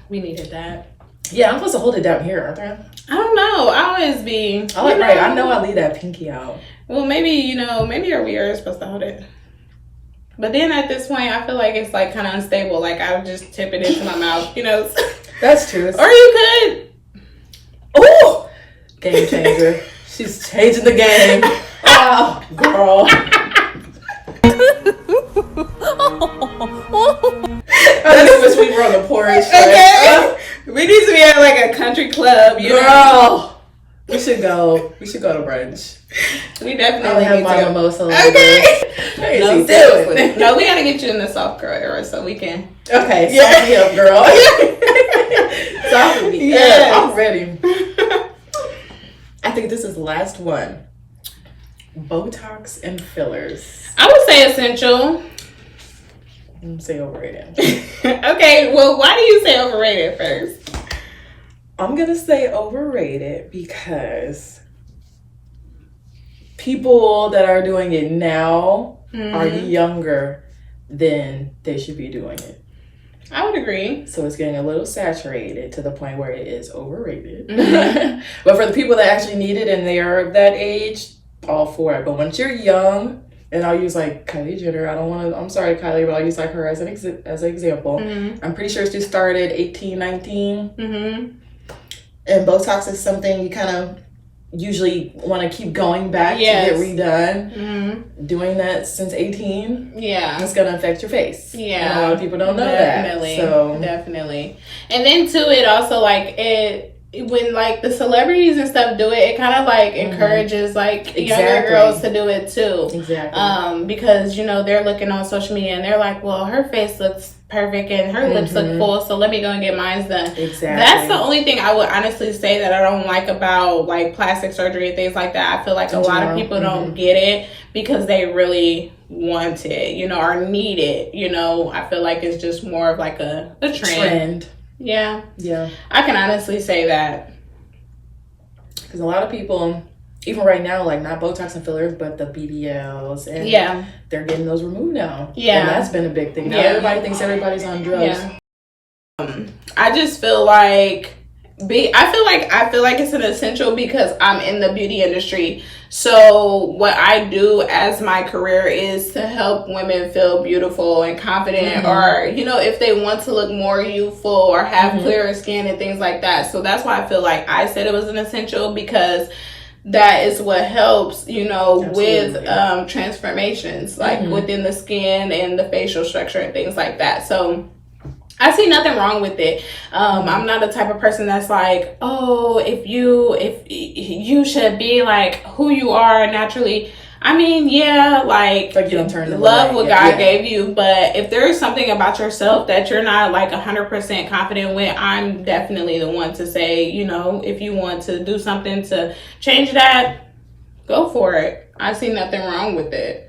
We needed that. Yeah, I'm supposed to hold it down here, aren't I? I don't know. I always be. I know I leave that pinky out. Well, maybe we are supposed to hold it. But then at this point, I feel like it's like kind of unstable. Like I would just tip it into my mouth, you know. That's true. Or you could. Ooh! Game changer. She's changing the game. Oh, girl. I wish we were on the Porsh. Okay. We need to be at like a country club, you know. We should go to brunch. We definitely have my mimosa. Okay. No, seriously. No, we gotta get you in the soft girl era so we can. Okay, soft me up, girl. Soft me. Yeah, I'm ready. I think this is the last one. Botox and fillers. I would say essential. Say overrated. Okay, well, why do you say overrated first? I'm gonna say overrated because people that are doing it now are younger than they should be doing it. I would agree. So it's getting a little saturated to the point where it is overrated. But for the people that actually need it and they are of that age, all for it. But once you're young and I'll use like Kylie Jenner. I'm sorry, Kylie, but I'll use like her as an example. I'm pretty sure she started 18, 19. And Botox is something you kind of usually want to keep going back to get redone. Doing that since 18, it's going to affect your face. And a lot of people don't know that. So Definitely. And then too, it also like when like the celebrities and stuff do it kind of like encourages like younger girls to do it too. Because you know they're looking on social media and they're like, well, her face looks perfect and her lips look full, so let me go and get mine done. That's the only thing I would honestly say that I don't like about like plastic surgery and things like that. I feel like a lot of people don't get it because they really want it, you know, or need it, you know. I feel like it's just more of like a trend. Yeah. I can honestly say that. Because a lot of people, even right now, like not Botox and fillers, but the BBLs, and they're getting those removed now. And that's been a big thing. Now everybody thinks everybody's on drugs. I just feel like I feel like it's an essential because I'm in the beauty industry. So what I do as my career is to help women feel beautiful and confident, or, you know, if they want to look more youthful or have clearer skin and things like that. So that's why I feel like I said it was an essential, because that is what helps, you know, with transformations, like within the skin and the facial structure and things like that. So I see nothing wrong with it. I'm not the type of person that's like, oh, if you should be like who you are naturally. I mean, like you don't turn love what God gave you, but if there's something about yourself that you're not like 100% confident with, I'm definitely the one to say, you know, if you want to do something to change that, go for it. I see nothing wrong with it.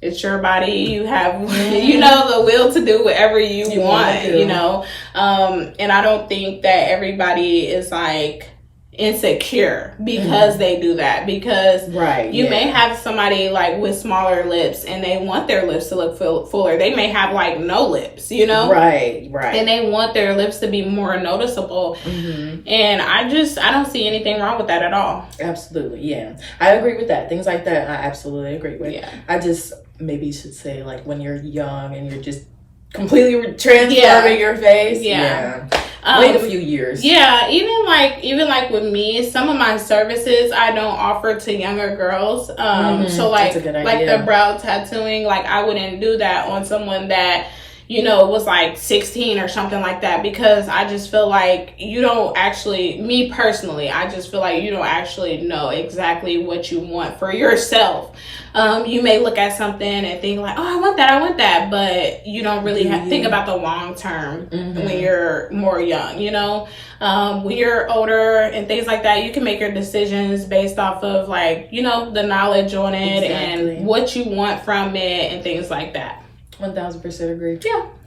It's your body. You have, you know, the will to do whatever you want, you know. And I don't think that everybody is like insecure because they do that. Because you may have somebody like with smaller lips and they want their lips to look fuller. They may have like no lips, you know. And they want their lips to be more noticeable. And I don't see anything wrong with that at all. Absolutely, I agree with that. Things like that, I absolutely agree with. I just maybe should say like when you're young and you're just completely transforming your face. Wait a few years. Even like with me, some of my services I don't offer to younger girls. So like the brow tattooing, like I wouldn't do that on someone that, you know, was like 16 or something like that, because I just feel like you don't actually, me personally, I just feel like you don't actually know exactly what you want for yourself. You may look at something and think like, oh, I want that, but you don't really think about the long term when you're more young, you know. When you're older and things like that, you can make your decisions based off of like, you know, the knowledge on it and what you want from it and things like that. 1000% agree.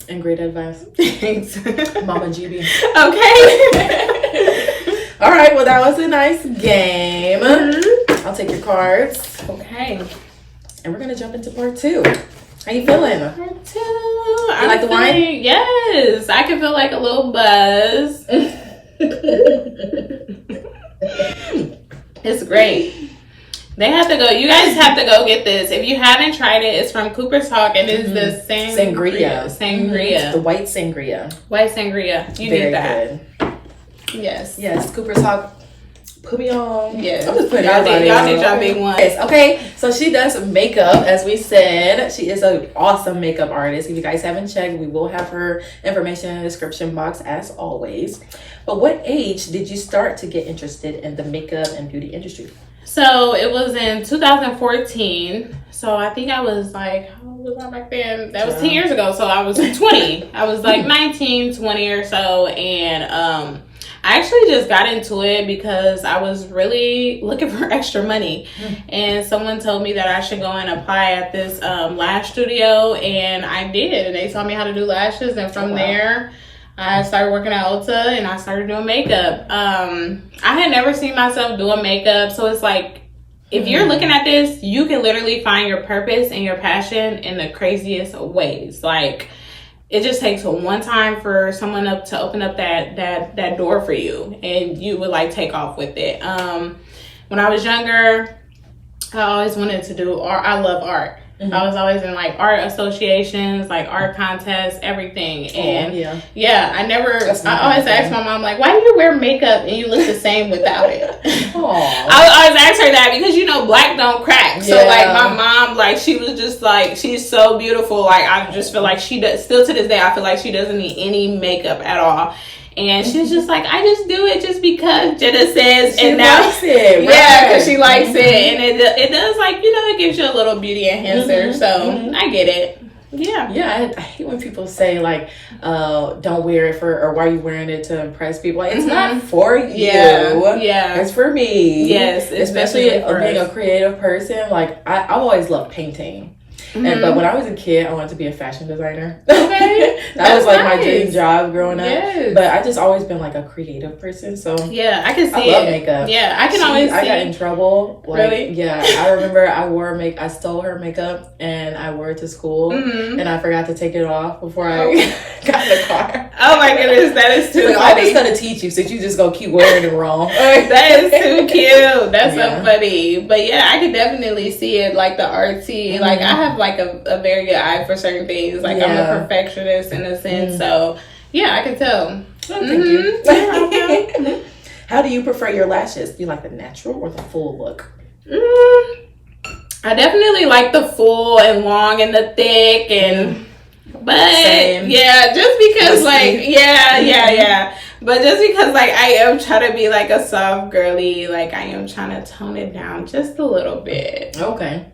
And great advice. Thanks. Mama GeBe. Okay. All right, well, that was a nice game. I'll take your cards. Okay. And we're going to jump into part 2. How you feeling? Part 2. You like the wine? Yes. I can feel like a little buzz. It's great. They have to go. You guys have to go get this. If you haven't tried it, it's from Cooper's Hawk. It is the sangria. The white sangria. White sangria. You Very need that. Good. Yes. Cooper's Hawk. Put me on. Yes. I'm just putting y'all did y'all big one. Yes. Okay. So she does makeup, as we said. She is an awesome makeup artist. If you guys haven't checked, we will have her information in the description box as always. But what age did you start to get interested in the makeup and beauty industry? So it was in 2014. So I think I was like, how old was I back then? That was 10 years ago. So I was 20. I was like 19, 20 or so. And I actually just got into it because I was really looking for extra money. And someone told me that I should go and apply at this lash studio. And I did. And they taught me how to do lashes. And from there, I started working at Ulta and I started doing makeup. I had never seen myself doing makeup. So it's like, if you're looking at this, you can literally find your purpose and your passion in the craziest ways. Like, it just takes one time for someone to open up that door for you, and you would like take off with it. When I was younger, I always wanted to do art. I love art. I was always in like art associations, like art contests, everything. And I always ask my mom, like, why do you wear makeup and you look the same without it? I always ask her that because, you know, black don't crack. So like my mom, like, she was just like, she's so beautiful. Like, I just feel like she does, still to this day, I feel like she doesn't need any makeup at all. And she's just like, I just do it just because Jenna says, she and now, likes it, right? yeah, because she likes it, and it does, like, you know, it gives you a little beauty enhancer. So I get it. Yeah. I hate when people say like, don't wear it for, or why are you wearing it to impress people? Like, it's not for you. Yeah, it's for me. Yes, especially being a creative person. Like, I've always loved painting. But when I was a kid, I wanted to be a fashion designer. Okay. That was like my dream job growing up. Yes. But I just always been like a creative person. So yeah, I can see I love makeup. Yeah, I can always see. I got in trouble. Like, really? Yeah, I remember I stole her makeup and I wore it to school and I forgot to take it off before I got in the car. Oh my goodness, that is too funny. I'm just gonna teach you since you just gonna keep wearing it wrong. That is too cute. That's so funny. But yeah, I could definitely see it, like the artsy. Like, I have like a very good eye for certain things. Like, I'm a perfectionist in a sense. So yeah, I can tell. Thank you. How do you prefer your lashes? Do you like the natural or the full look? I definitely like the full and long and the thick and but same. Yeah, just because like yeah. But just because like I am trying to be like a soft girly, like I am trying to tone it down just a little bit. Okay.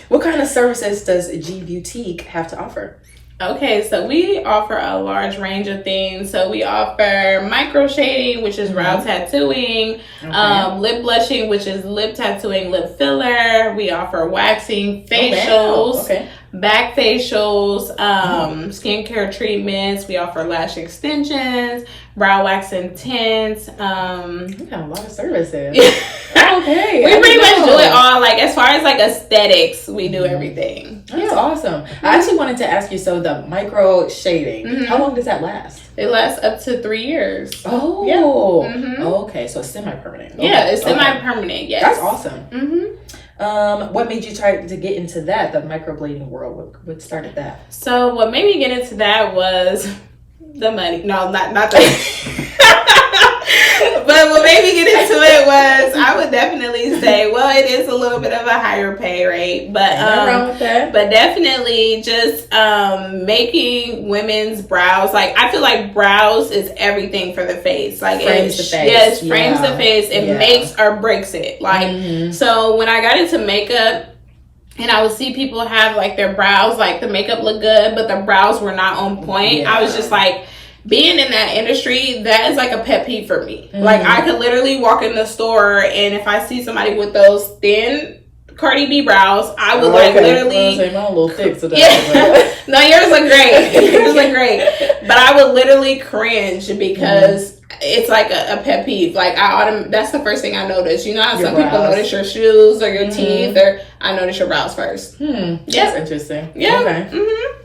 What kind of services does GeBeautique have to offer? Okay, so we offer a large range of things. So we offer micro shading, which is brow tattooing, lip blushing, which is lip tattooing, lip filler. We offer waxing, facials, back facials, skincare treatments. We offer lash extensions, brow wax and tints. We got a lot of services. Okay. We pretty much do it all. Like, as far as like aesthetics, we do everything. That's awesome. I actually wanted to ask you, so the micro shading, how long does that last? It lasts up to 3 years. Oh. Yeah. Okay, so it's semi-permanent. Okay. Yeah, it's semi-permanent, yes. That's awesome. What made you try to get into that, the microblading world? What started that? So what made me get into that was the money. No, not that. But what made me get into it was, I would definitely say, well, it is a little bit of a higher pay rate, but nothing wrong with that. But definitely just making women's brows, like, I feel like brows is everything for the face. Like, frames the face. Yes, frames the face. It makes or breaks it. Like, so when I got into makeup, and I would see people have like their brows, like the makeup looked good, but the brows were not on point. I was just like, being in that industry, that is like a pet peeve for me. Like, I could literally walk in the store, and if I see somebody with those thin Cardi B brows, I would like literally. I'm a little thick today. No, yours look great. Yours look great. But I would literally cringe because it's like a pet peeve. Like, that's the first thing I notice. You know how some people notice your shoes or your teeth, or I notice your brows first. That's interesting. Yeah.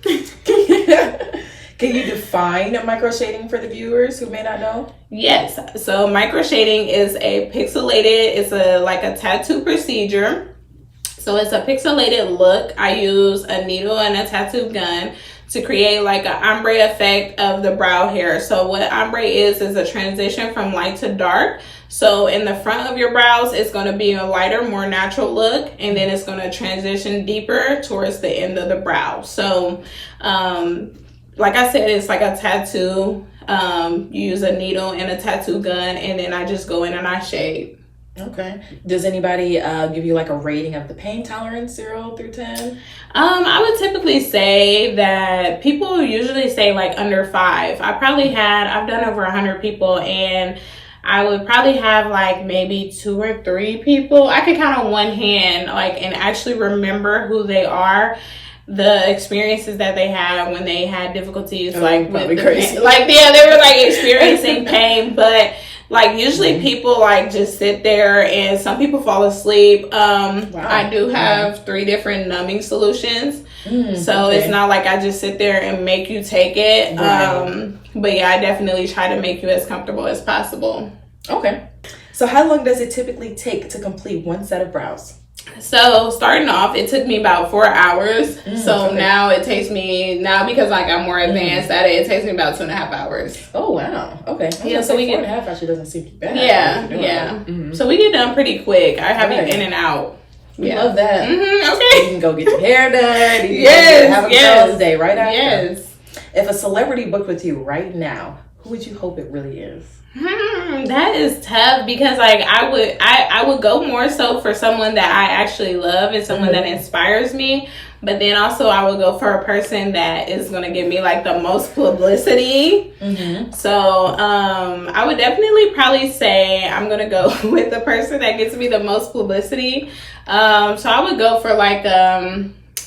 Okay. Can you define micro shading for the viewers who may not know? Yes. So micro shading is a pixelated, it's like a tattoo procedure. So it's a pixelated look. I use a needle and a tattoo gun to create like an ombre effect of the brow hair. So what ombre is a transition from light to dark. So in the front of your brows, it's going to be a lighter, more natural look, and then it's going to transition deeper towards the end of the brow. So like I said, it's like a tattoo. You use a needle and a tattoo gun, and then I just go in and I shade. Okay. Does anybody give you like a rating of the pain tolerance, 0 through 10? I would typically say that people usually say like under 5. I've done over 100 people, and I would probably have like maybe 2 or 3 people. I could count on one hand, like, and actually remember who they are. The experiences that they had when they had difficulties, like with the pain. Like, yeah, they were like experiencing pain, but like usually people like just sit there, and some people fall asleep. I do have 3 different numbing solutions, so it's not like I just sit there and make you take it. But yeah, I definitely try to make you as comfortable as possible. Okay. So how long does it typically take to complete one set of brows? So starting off, it took me about 4 hours. Now it takes me because like I'm more advanced at it. It takes me about 2.5 hours. Oh wow. Okay. Yeah. So we get 4.5 actually doesn't seem too bad. Yeah. So we get done pretty quick. I have you in and out. We love that. Okay. You can go get your hair done. You Yes. can have a girls' day right after. Yes. If a celebrity booked with you right now, who would you hope it really is? That is tough because like I would go more so for someone that I actually love and someone that inspires me, but then also I would go for a person that is gonna give me like the most publicity. So I would definitely probably say I'm gonna go with the person that gives me the most publicity. So I would go for like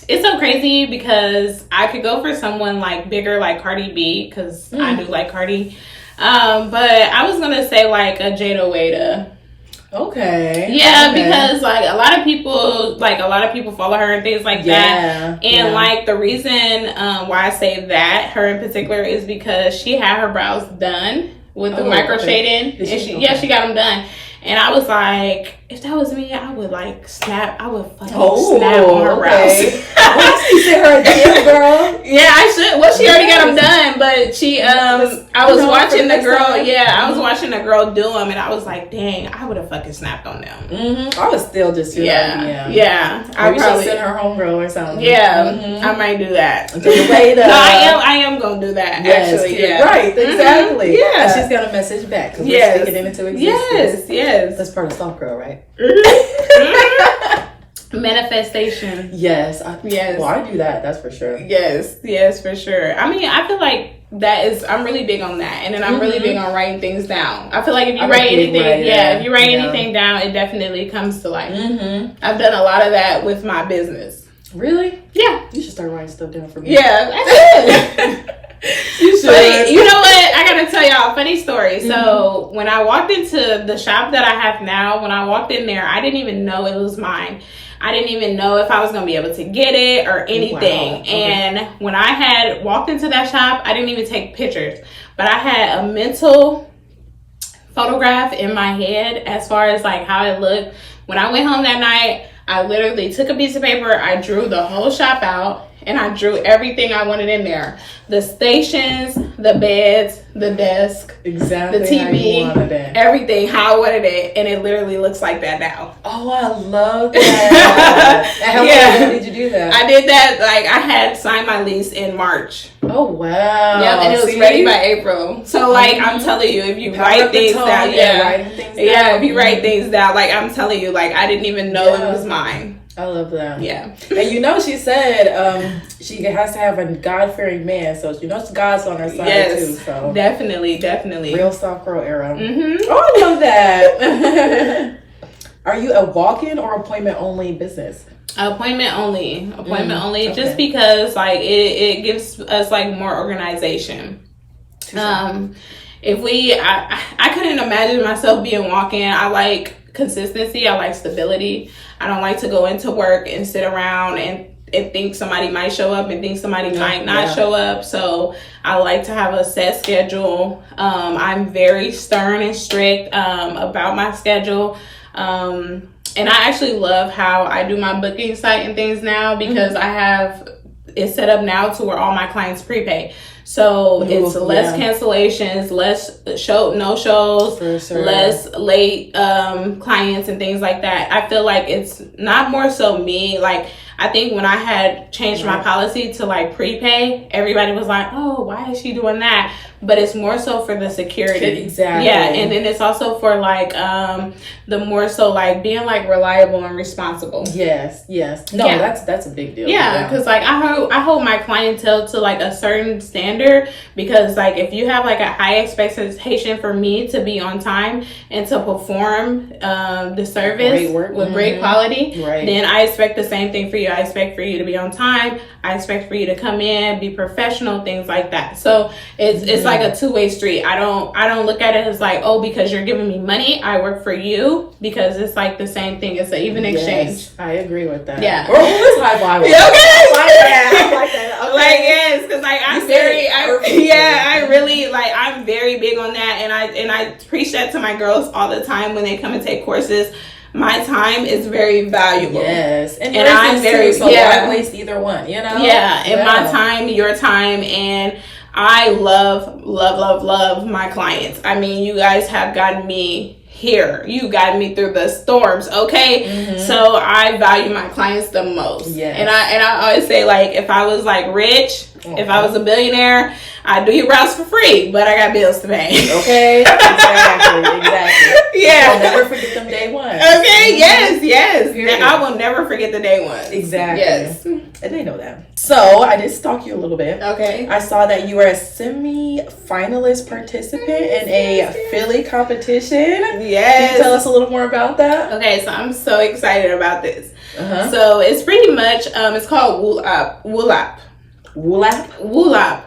it's so crazy because I could go for someone like bigger like Cardi B because I do like Cardi. But I was gonna say like a Jada Wada. Okay. Yeah, because like a lot of people follow her and things like that. And like the reason why I say that her in particular is because she had her brows done with the micro shading. And she got them done. And I was like, if that was me, I would like snap. I would fucking snap on her brows. You said her a damn girl. Yeah, I should. Well, she already got them done, but she. I was watching the girl. Yeah, I was watching the girl do them, and I was like, dang, I would have fucking snapped on them. I was still just yeah. I probably send her homegirl or something. Yeah, I might do that. I am gonna do that. Yes, actually, yeah. Right, exactly. Yeah, and she's got a message back because we're speaking it into existence. Yes. That's part of Soft Girl, right? Manifestation. Yes. Well, I do that. That's for sure. Yes, for sure. I mean, I feel like I'm really big on that, and then I'm really big on writing things down. I feel like if you write anything, if you write anything down, it definitely comes to life. I've done a lot of that with my business. Really? Yeah. You should start writing stuff down for me. Yeah, I should. You should. But you know what? I gotta tell y'all a funny story. So when I walked into the shop that I have now, when I walked in there, I didn't even know it was mine. I didn't even know if I was gonna be able to get it or anything. Wow. Okay. And when I had walked into that shop, I didn't even take pictures, but I had a mental photograph in my head as far as like how it looked. When I went home that night, I literally took a piece of paper, I drew the whole shop out, and I drew everything I wanted in there. The stations, the beds, the desk, exactly the TV, how you wanted it. Everything, how I wanted it. And it literally looks like that now. Oh, I love that. And how long ago did you do that? I did that, like, I had signed my lease in March. Oh, wow. Yep, and it was ready by April. So, like, I'm telling you, if you write things down, if you write things down, like, I'm telling you, like, I didn't even know it was mine. I love that. Yeah. And you know, she said she has to have a God-fearing man, so she knows God's on her side too. So definitely. Real soft girl era. Oh, I love that. Are you a walk-in or appointment-only business? Appointment only, just because like it gives us like more organization. If I couldn't imagine myself being walk-in. I like consistency. I like stability. I don't like to go into work and sit around and think somebody might show up and think somebody might not show up. So I like to have a set schedule. I'm very stern and strict about my schedule. And I actually love how I do my booking site and things now because I have it set up now to where all my clients prepay. So it's less cancellations, less no shows, less late clients and things like that. I feel like it's not more so me. Like, I think when I had changed my policy to like prepay, everybody was like, oh, why is she doing that? But it's more so for the security. Exactly. Yeah, and then it's also for like the more so like being like reliable and responsible. Yes. No, that's a big deal. Yeah, because like I hold my clientele to like a certain standard, because like if you have like a high expectation for me to be on time and to perform the service with great quality, then I expect the same thing for you. I expect for you to be on time. I expect for you to come in, be professional, things like that. So it's like a two-way street. I don't look at it as like, oh, because you're giving me money, I work for you, because it's like the same thing. It's an even exchange. I agree with that. Yeah. Or let's high five. Okay. I like that. Okay. Like, yes, because like I'm very big on that, and I preach that to my girls all the time when they come and take courses. my time is very valuable. Yes. And I'm very, so why waste either one, you know? Yeah. And my time, your time, and I love my clients. I mean, you guys have gotten me here. You got me through the storms, okay? So I value my clients the most. Yes. And I always say, like, if I was like rich, if I was a billionaire, I'd do your brows for free, but I got bills to pay. Okay. Exactly. Yeah. I'll never forget them day one. Okay, yes. I will never forget the day one. Exactly. Yes. And they know that. So I did stalk you a little bit. Okay. I saw that you were a semi-finalist participant in a Philly competition. Yes. Can you tell us a little more about that? Okay, so I'm so excited about this. So it's pretty much it's called Woolap.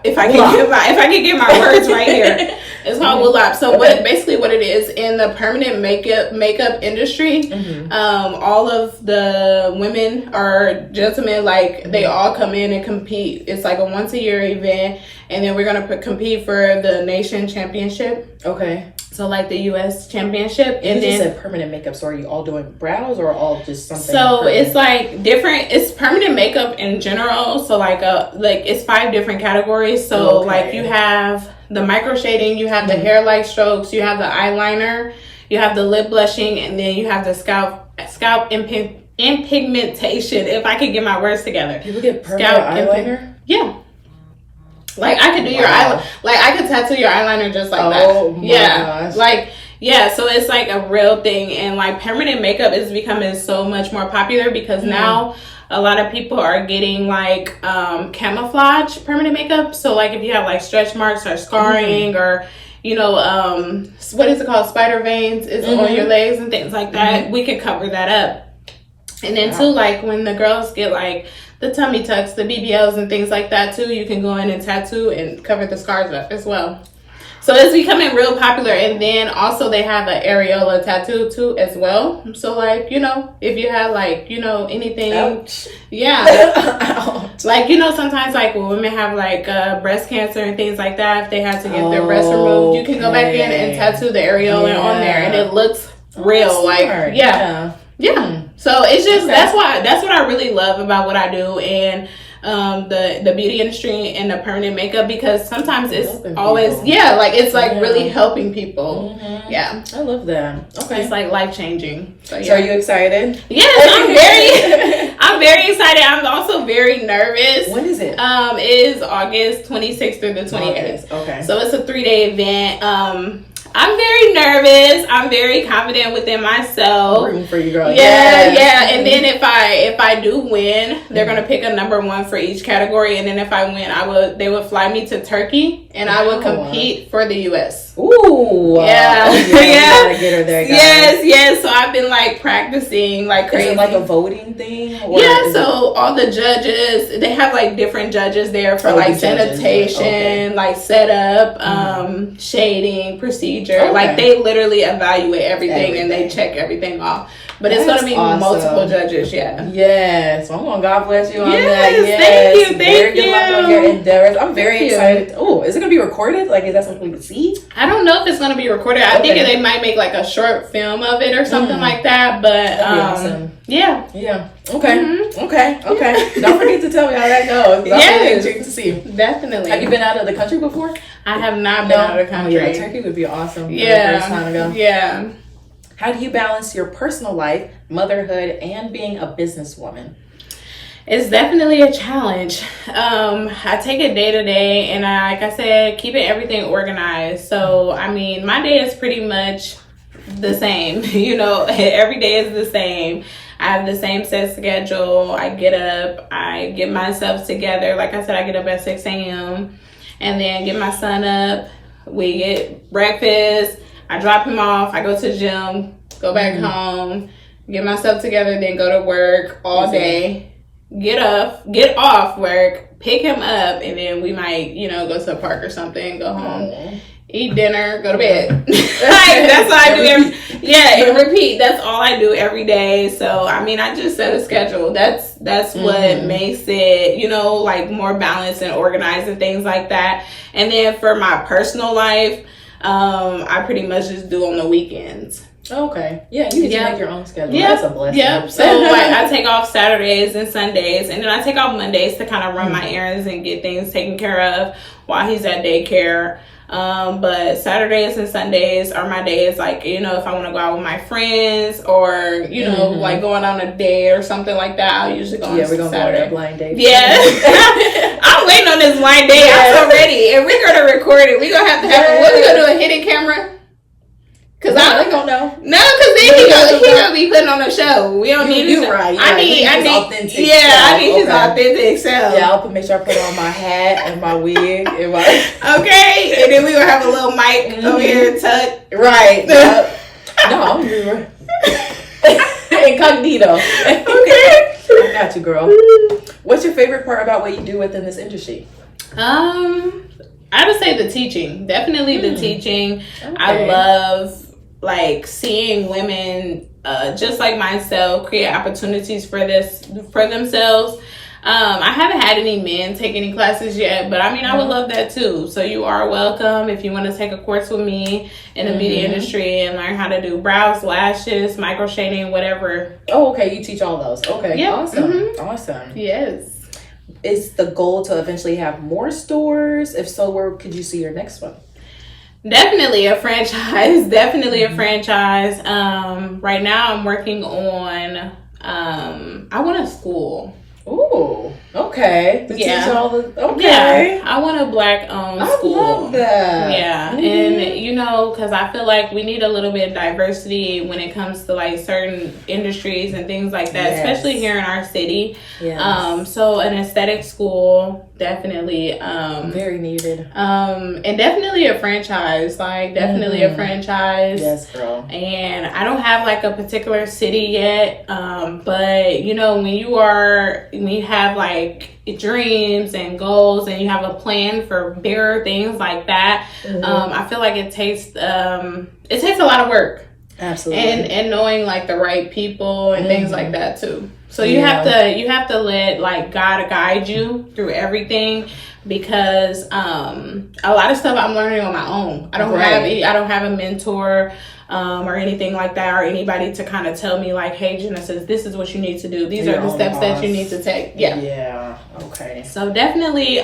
If I can get my words right here. It's called Woolap. So what it is in the permanent makeup industry, all of the women or gentlemen, like they all come in and compete. It's like a once a year event, and then we're gonna compete for the nation championship. Okay. So like the U.S. championship, and then you said permanent makeup. So are you all doing brows or all just something? So it's like different. It's permanent makeup in general. So like it's 5 different categories. So like you have the micro shading, you have the hair light strokes, you have the eyeliner, you have the lip blushing, and then you have the scalp impigmentation. If I could get my words together. People get permanent eyeliner. Yeah. Like I could do your eyeliner, like I could tattoo your eyeliner just like that. Oh my gosh. Like so it's like a real thing, and like permanent makeup is becoming so much more popular because now a lot of people are getting like camouflage permanent makeup. So like if you have like stretch marks or scarring or what is it called, spider veins is on your legs and things like that, we can cover that up. And then too, like when the girls get like the tummy tucks, the BBLs and things like that too, you can go in and tattoo and cover the scars up as well. So it's becoming real popular. And then also they have an areola tattoo too as well. So like, if you have like, anything. Ouch. Yeah. Ouch. Like, sometimes like when women have like breast cancer and things like that, if they have to get their breast removed, you can go back in and tattoo the areola on there and it looks real. Like, yeah. So it's just that's what I really love about what I do and the beauty industry and the permanent makeup, because sometimes it's always it's like really helping people. Yeah, I love that. Okay, it's like life changing. So, so are you excited? Yes, I'm very excited. I'm also very nervous. When is it? It is August 26th through the 28th. Okay, so it's a 3-day event. I'm very nervous. I'm very confident within myself. Rooting for you, girl. Yeah. And then if I do win, they're gonna pick a number 1 for each category. And then if I win, they would fly me to Turkey, and I would compete for the U.S. Ooh. Yeah. You gotta get her there, guys. Yes. So I've been like practicing like crazy. Is it like a voting thing? So all the judges, they have like different judges there for like sanitation, like setup, shading, procedure. Like they literally evaluate everything and they check everything off. But it's going to be multiple judges, Yes. Well, God bless you on that. Yes, thank you. Good luck on your endeavors. I'm very excited. Oh, is it going to be recorded? Like, is that something we can see? I don't know if it's going to be recorded. I think they might make like a short film of it or something like that. But awesome. Yeah. Okay. Okay. Don't forget to tell me how that goes. I'm really intrigued to see. Definitely. Have you been out of the country before? I have not been out of the country. Yeah, Turkey would be awesome. Yeah. The first time to go. Yeah. How do you balance your personal life, motherhood, and being a businesswoman? It's definitely a challenge. I take it day to day, and like I said, keeping everything organized. So, I mean, my day is pretty much the same. Every day is the same. I have the same set schedule. I get up, I get myself together. Like I said, I get up at 6 a.m. and then get my son up. We get breakfast. I drop him off. I go to the gym, go back home, get myself together, then go to work all day. Get off work, pick him up, and then we might, go to a park or something, go home, eat dinner, go to bed. That's what I do and repeat. That's all I do every day. So, I mean, I just set a schedule. That's what makes it, like more balanced and organized and things like that. And then for my personal life, I pretty much just do on the weekends. Okay. Yeah, you get to make your own schedule. Yeah. That's a blessing. Yep. So like I take off Saturdays and Sundays, and then I take off Mondays to kind of run my errands and get things taken care of while he's at daycare. But Saturdays and Sundays are my days, like, you know, if I want to go out with my friends or, you know, like going on a date or something like that, I'll usually go on we're going to go on a blind date. Yeah. I'm waiting on this blind date. I'm so ready. If we're going to record it, we're going to have what, we going to do, a hidden camera? Cause I don't know. No, cause then he gonna be putting on a show. We don't need you. Right. I need authentic. Yeah, I need his authentic self. Yeah, I'll make sure I put on my hat and my wig and my. Okay, and then we gonna have a little mic over here tucked. Right. No, I'm incognito. Okay. I got you, girl. What's your favorite part about what you do within this industry? I would say the teaching. Definitely the teaching. Okay. I love like seeing women just like myself create opportunities for themselves. I haven't had any men take any classes yet, but I mean, I would love that too. So you are welcome if you want to take a course with me in the beauty industry and learn how to do brows, lashes, micro shading, whatever. Oh, okay. You teach all those. Okay. Yep. Awesome. Awesome. Yes. Is the goal to eventually have more stores? If so, where could you see your next one? Definitely a franchise. Definitely a franchise. Right now I'm working on I want a school. Ooh, okay. To teach all the Yeah, I want a Black-owned school. I love that. Yeah, and you know, because I feel like we need a little bit of diversity when it comes to like certain industries and things like that, especially here in our city. Yes. So an aesthetic school, definitely. Very needed. And definitely a franchise. Like definitely a franchise. Yes, girl. And I don't have like a particular city yet. But you know, when you have like dreams and goals and you have a plan for bigger things like that, I feel like it takes a lot of work. Absolutely. And knowing like the right people and things like that too. So you have to let like God guide you through everything, because a lot of stuff I'm learning on my own. I don't have a mentor or anything like that, or anybody to kind of tell me like, hey, Genesis, this is what you need to do. These are the steps that you need to take. Yeah. Okay. So definitely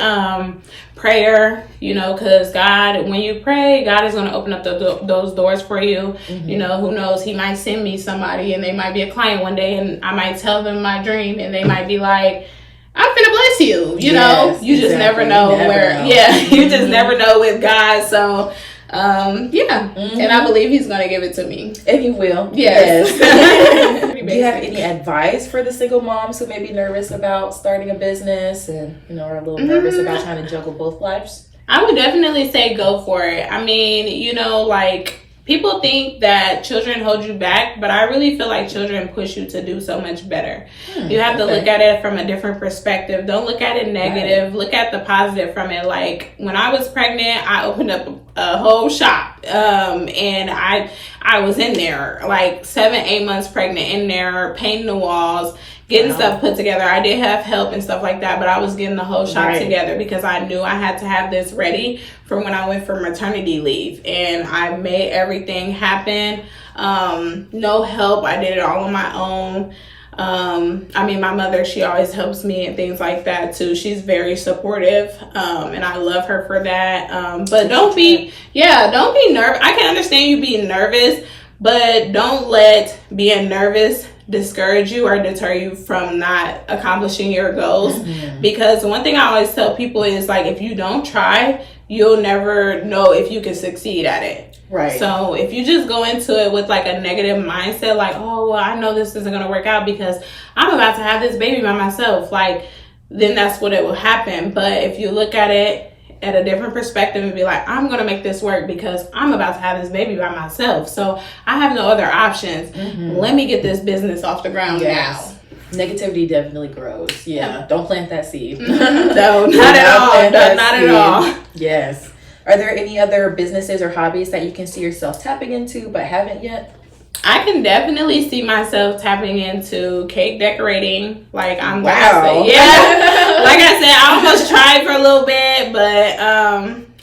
prayer, you know, because God, when you pray, God is going to open up those doors for you. You know, who knows? He might send me somebody and they might be a client one day and I might tell them my dream and they might be like, I'm finna bless you. You know, you just never know you just never know with God. So and I believe he's gonna give it to me, and he will. Yes. Do you have any advice for the single moms who may be nervous about starting a business and, you know, are a little nervous about trying to juggle both lives? I would definitely say go for it. I mean, you know, like, people think that children hold you back, but I really feel like children push you to do so much better. You have to look at it from a different perspective. Don't look at it negative. Right. Look at the positive from it. Like, when I was pregnant, I opened up a whole shop. And I was in there, like 7-8 months pregnant, in there, painting the walls, getting stuff put together. I did have help and stuff like that, but I was getting the whole shop together because I knew I had to have this ready for when I went for maternity leave. And I made everything happen. No help. I did it all on my own. I mean, my mother, she always helps me and things like that too. She's very supportive, and I love her for that. But don't be nervous. I can understand you being nervous, but don't let being nervous discourage you or deter you from not accomplishing your goals. Because one thing I always tell people is, like, if you don't try, you'll never know if you can succeed at it. Right. So if you just go into it with like a negative mindset, like, oh, well, I know this isn't going to work out because I'm about to have this baby by myself, like, then that's what it will happen. But if you look at it at a different perspective and be like, I'm going to make this work because I'm about to have this baby by myself, so I have no other options. Let me get this business off the ground now. Negativity definitely grows. Don't plant that seed. No, not at all. Not at all. Yes. Are there any other businesses or hobbies that you can see yourself tapping into but haven't yet? I can definitely see myself tapping into cake decorating. Like, I'm gonna say, like I said, I almost tried for a little bit, but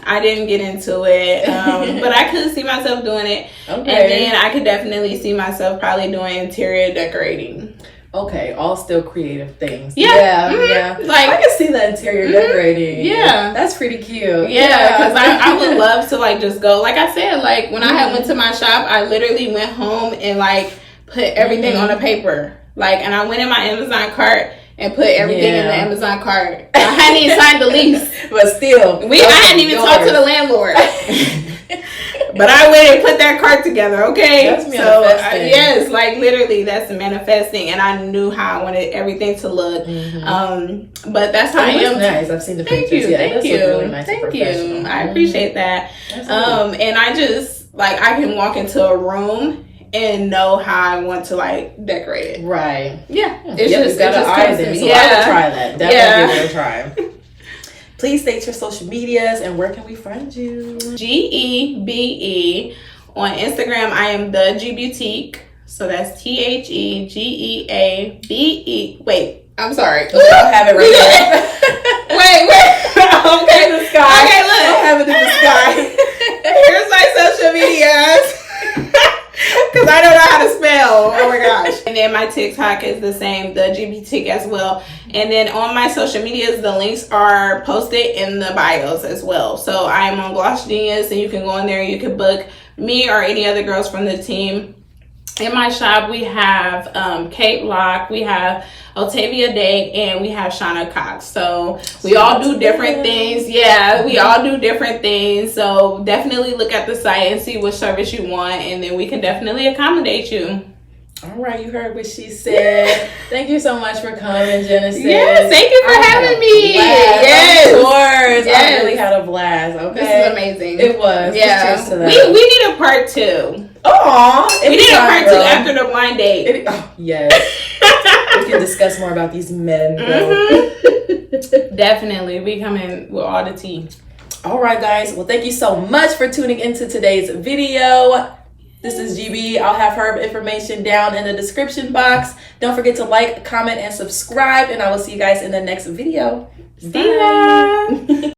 I didn't get into it, but I could see myself doing it. Okay. And then I could definitely see myself probably doing interior decorating. Okay, all still creative things. Yeah. Yeah. Like, I can see the interior decorating. Yeah. That's pretty cute. Yeah, because I would love to like just go. Like I said, like when I had went to my shop, I literally went home and like put everything on a paper. Like, and I went in my Amazon cart and put everything in the Amazon cart. I hadn't even signed the lease. But still. I hadn't even talked to the landlord. But I went and put that cart together, okay? That's manifesting. Yes, like literally that's manifesting. And I knew how I wanted everything to look. But that's how I am. Nice. I've seen the Thank pictures. you. Yeah, Thank you. Really nice. Thank you. I appreciate that. Absolutely. And I just, like, I can walk into a room and know how I want to like decorate it. Right. Yeah. It's just got an eye there. So I would try that. Definitely give it a try. Please state your social medias and where can we find you? GeBe. On Instagram, I am the GeBeautique. So that's ThegebeauTeake. Wait, I'm sorry. We don't have it right now. Wait. Okay, in the sky. Okay, look. Don't have it in the sky. Here's my social medias. Because I don't know how to spell. Oh my gosh. And then my TikTok is the same, the GeBeautique as well. And then on my social medias, the links are posted in the bios as well. So I am on Gloss Genius, and you can go in there and you can book me or any other girls from the team. In my shop, we have Kate Locke, we have Otavia Day, and we have Shauna Cox. So we all do different things. Yeah, we all do different things. So definitely look at the site and see what service you want, and then we can definitely accommodate you. All right, you heard what she said. Thank you so much for coming, Genesis. Yes, thank you for having me. Yes, of course. Yes. I really had a blast. Okay, This is amazing. It was. Yeah, Cheers to that. we need a part 2. Aw, We need a part 2 after the blind date. Yes. We can discuss more about these men. Definitely, we coming with all the tea. All right, guys. Well, thank you so much for tuning into today's video. This is GeBe. I'll have her information down in the description box. Don't forget to like, comment, and subscribe. And I will see you guys in the next video. See ya.